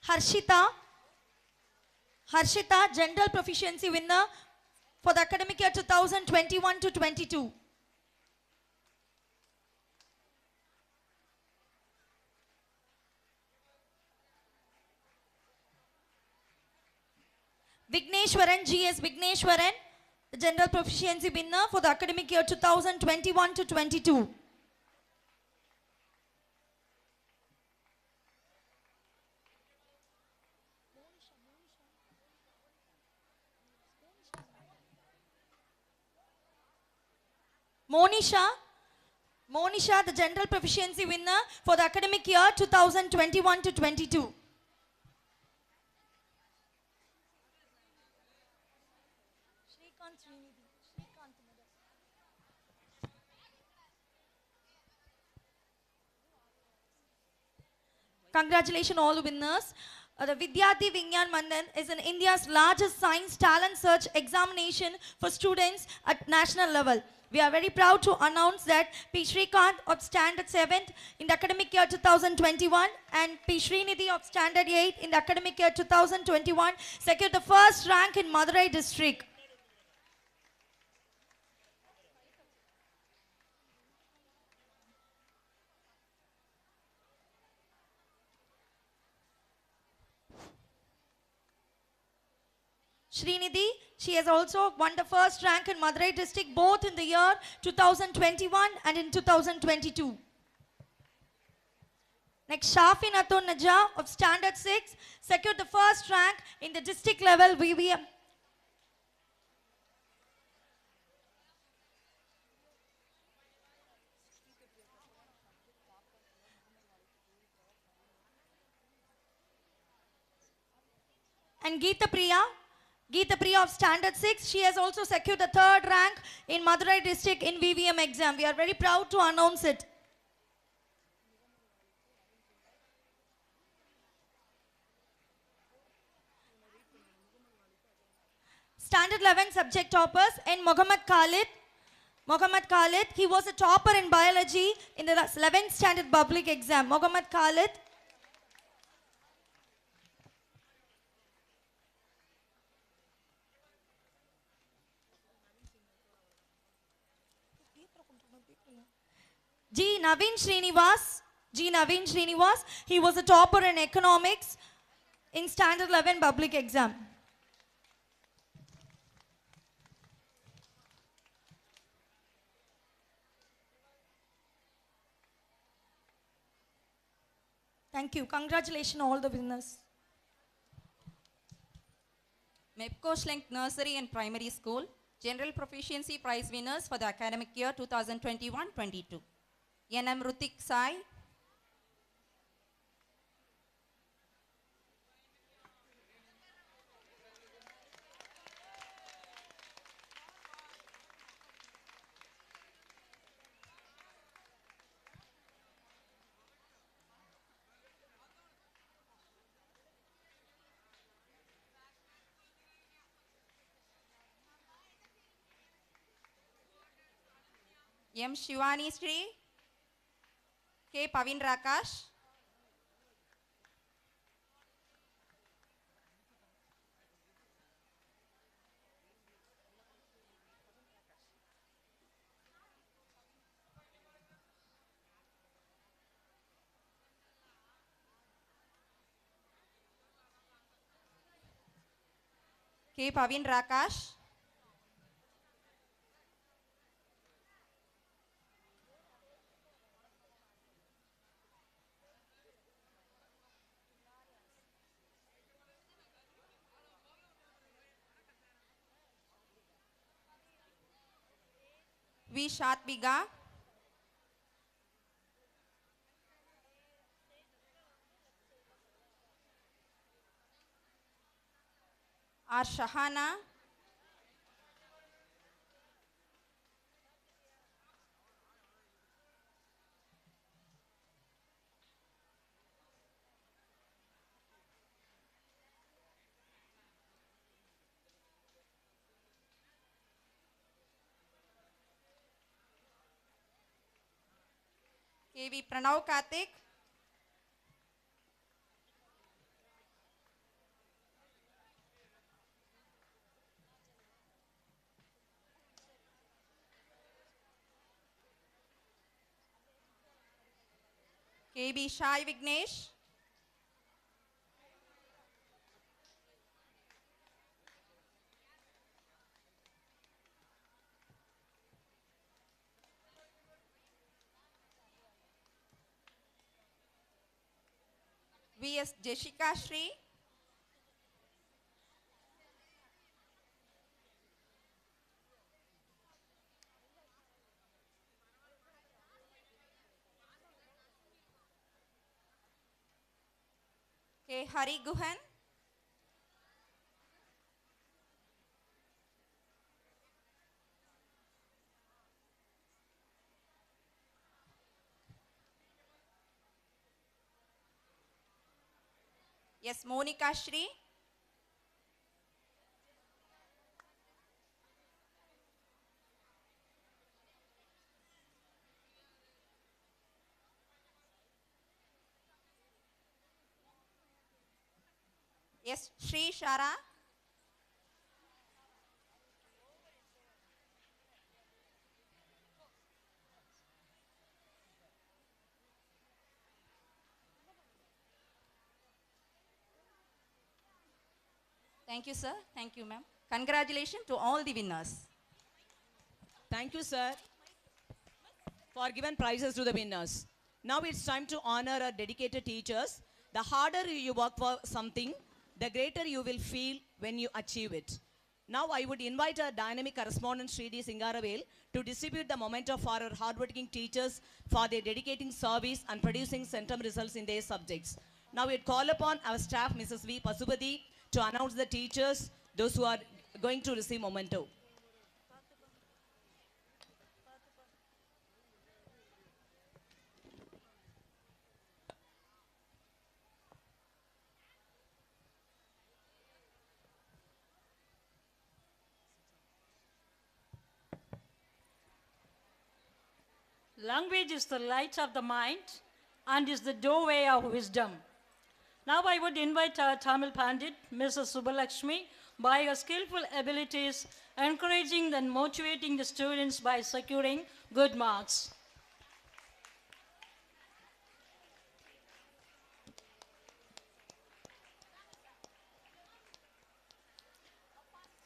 Speaker 8: Harshita, General Proficiency winner for the academic year 2021 to 22. G.S. Vigneshwaran, the General Proficiency winner for the academic year 2021 to 22. Monisha, the General Proficiency winner for the academic year 2021 to 22. Congratulations all the winners. The Vidyarthi Vigyan Mandan is in India's largest science talent search examination for students at national level. We are very proud to announce that P. Srikanth of Standard 7th in the academic year 2021 and P. Srinidhi of Standard 8 in the academic year 2021 secured the first rank in Madurai district. Srinidhi, she has also won the first rank in Madurai district both in the year 2021 and in 2022. Next, Shafin Atun Naja of Standard 6 secured the first rank in the district level VVM. And Geeta Priya of Standard 6, she has also secured the third rank in Madurai district in VVM exam. We are very proud to announce it. Standard 11 subject toppers and Mohammad Khalid, he was a topper in biology in the 11th standard public exam. Mohammad Khalid. G. Naveen Srinivas G. Naveen Srinivas. He was a topper in economics in Standard 11 public exam. Thank you. Congratulations all the winners.
Speaker 11: MEPCOSCHLENK Nursery and Primary School General Proficiency Prize winners for the academic year 2021-22. NM Rutik Sai, M. Shivani Sri, K. Pavin Rakash, K. Pavin Rakash, V. Shatbiga, R. Shahana, K. V. Pranav Karthik, K. B. Shai Vignesh, V. S. Jessica Shri, K. Hari Guhan, yes, Monica Shri, yes, Shri Shara, thank you, sir. Thank you, ma'am. Congratulations to all the winners.
Speaker 3: Thank you, sir, for giving prizes to the winners. Now it's time to honor our dedicated teachers. The harder you work for something, the greater you will feel when you achieve it. Now I would invite our dynamic correspondent Sri D. Singaravel to distribute the memento for our hardworking teachers for their dedicating service and producing centum results in their subjects. Now we'd call upon our staff, Mrs. V. Pasupati, to announce the teachers, those who are going to receive memento.
Speaker 4: Language is the light of the mind and is the doorway of wisdom. Now I would invite our Tamil Pandit, Mrs. Subbalakshmi, by her skillful abilities, encouraging and motivating the students by securing good marks.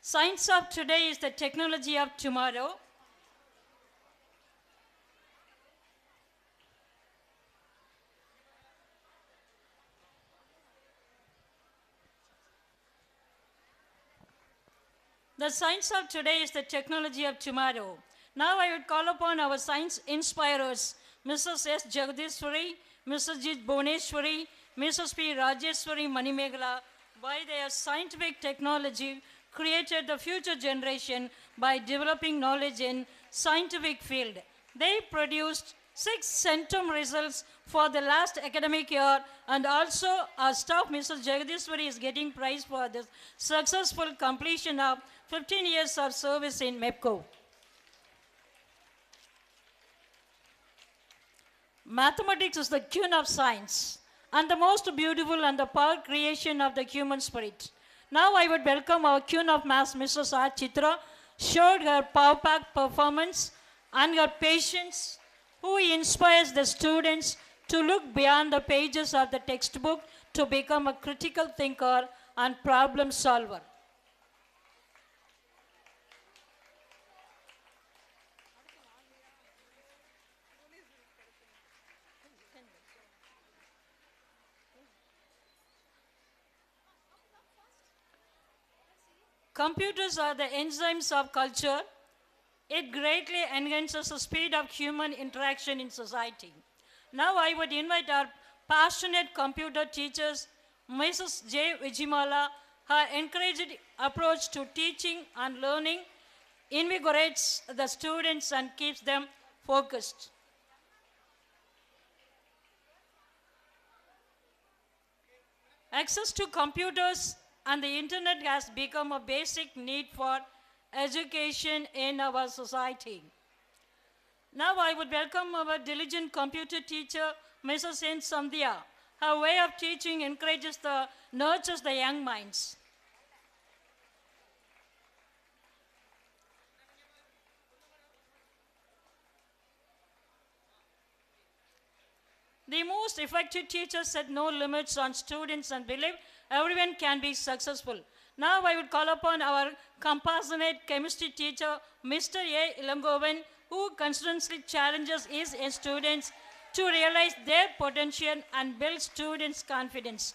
Speaker 4: Science of today is the technology of tomorrow. The science of today is the technology of tomorrow. Now I would call upon our science inspirers, Mrs. S. Jagadishwari, Mrs. G. Bhuneshwari, Mrs. P. Rajeshwari Manimegala, by their scientific technology created the future generation by developing knowledge in scientific field. They produced 6 centum results for the last academic year, and also our staff, Mrs. Jagadishwari, is getting prize for the successful completion of 15 years of service in MEPCO. Mathematics is the queen of science and the most beautiful and the power creation of the human spirit. Now I would welcome our queen of maths, Mrs. R. Chitra, showed her power-packed performance and her patience, who inspires the students to look beyond the pages of the textbook to become a critical thinker and problem solver. Computers are the enzymes of culture. It greatly enhances the speed of human interaction in society. Now I would invite our passionate computer teachers, Mrs. J. Vijimala. Her encouraged approach to teaching and learning invigorates the students and keeps them focused. Access to computers and the internet has become a basic need for education in our society. Now I would welcome our diligent computer teacher, Mrs. N. Sandhya. Her way of teaching nurtures the young minds. The most effective teachers set no limits on students and believe everyone can be successful. Now I would call upon our compassionate chemistry teacher, Mr. A. Ilangovan, who constantly challenges his students to realize their potential and build students' confidence.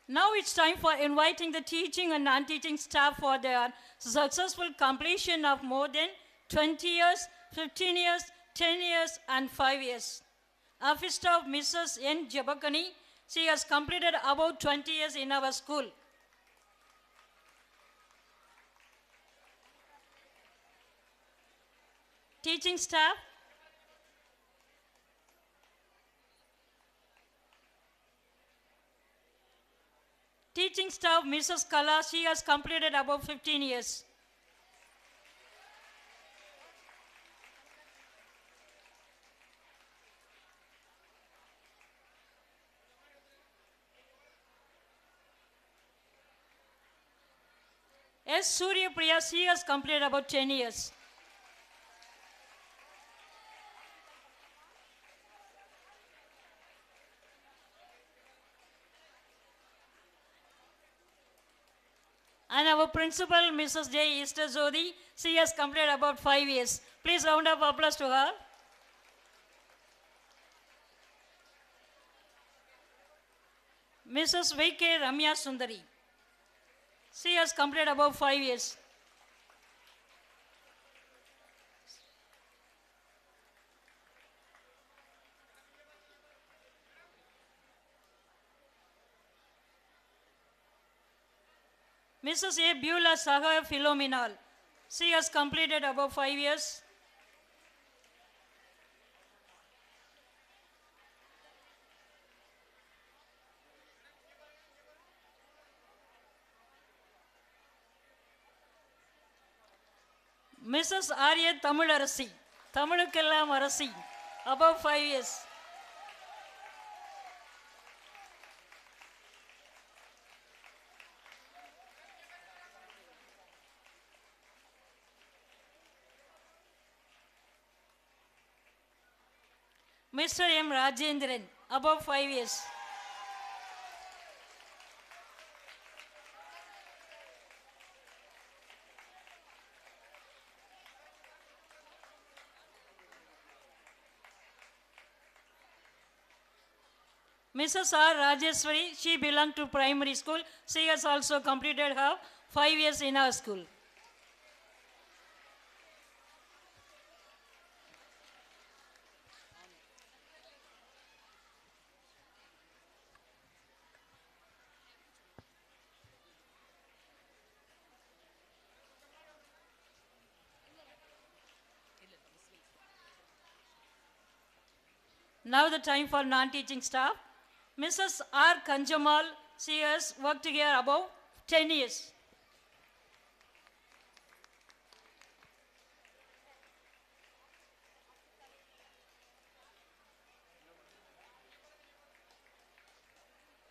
Speaker 4: Now it's time for inviting the teaching and non-teaching staff for their successful completion of more than 20 years, 15 years, 10 years, and 5 years. Office staff Mrs. N. Jabakani, she has completed about 20 years in our school. Teaching staff, Mrs. Kala, she has completed about 15 years. S. Surya Priya, she has completed about 10 years. And our principal, Mrs. J. Easter Zodi, she has completed about 5 years. Please round of applause to her. Mrs. V.K. Ramya Sundari, she has completed about 5 years. Mrs. A. Beulah Saha Philominal, she has completed about 5 years. Mrs. Arya Tamil Arasi, Tamilukellam Arasi, about 5 years. Mr. M. Rajendran, above 5 years. Mrs. R. Rajeswari, she belonged to primary school. She has also completed her 5 years in our school. Now the time for non-teaching staff. Mrs. R. Kanjamal, she has worked here above 10 years.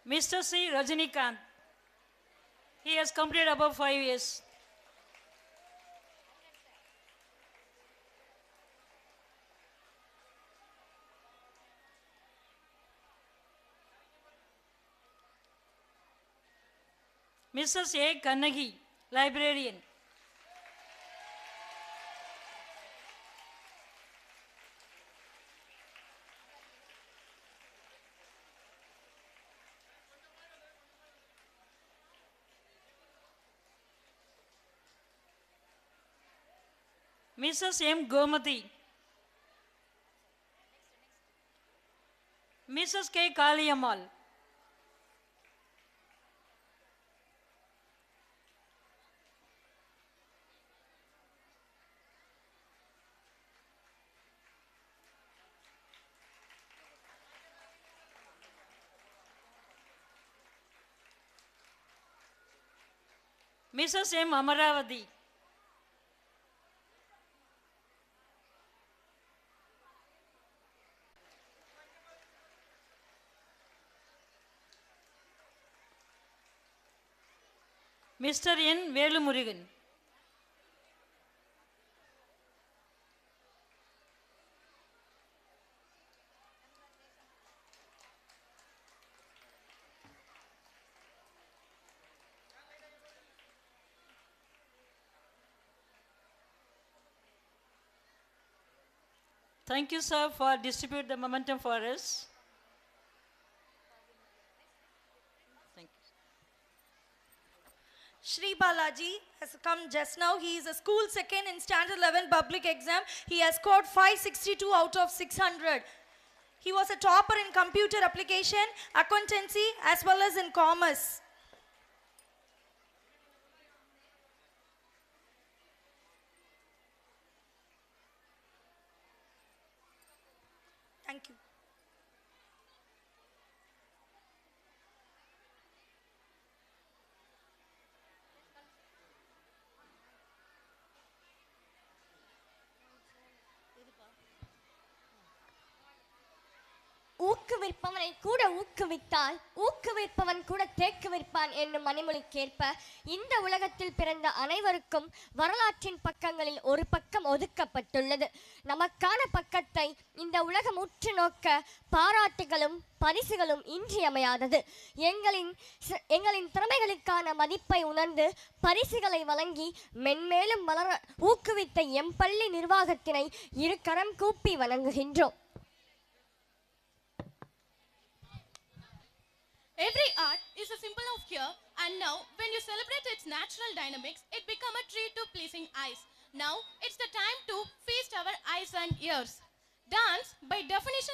Speaker 4: Mr. C. Rajinikanth, he has completed above 5 years. Mrs. A. Kannagi, librarian. Mrs. M. Gomati. Mrs. K. Kaliyamal. Mrs. M. Amaravati. Mr. N. Velumurigan. Thank you, sir, for distribute the momentum for us. Thank you.
Speaker 8: Shri Balaji has come just now. He is a school second in standard 11 public exam. He has scored 562 out of 600. He was a topper in computer application, accountancy, as well as in commerce. Thank you.
Speaker 6: ஊக்குவிப்பவனை கூட ஊக்குவித்தால் ஊக்குவிப்பவன் கூட தேக்குவிப்பான் என்னும் மணிமொழிக்கேற்ப இந்த உலகத்தில் பிறந்த அனைவருக்கும் வரலாற்றின் பக்கங்களில் ஒரு பக்கம் ஒதுக்கப்பட்டுள்ளது. நமக்கான பக்கத்தை இந்த உலகம் உற்று நோக்க பாராட்டுகளும் பரிசுகளும் இன்றியமையாதது. எங்களின் திறமைகளுக்கான மதிப்பை உணர்ந்து பரிசுகளை வழங்கி மென்மேலும் வளர ஊக்குவித்த எம் பள்ளி நிர்வாகத்தினை இரு கரம் கூப்பி வணங்குகின்றோம்.
Speaker 12: Every art is a symbol of care, and now when you celebrate its natural dynamics, it becomes a treat to pleasing eyes. Now it's the time to feast our eyes and ears. Dance, by definition,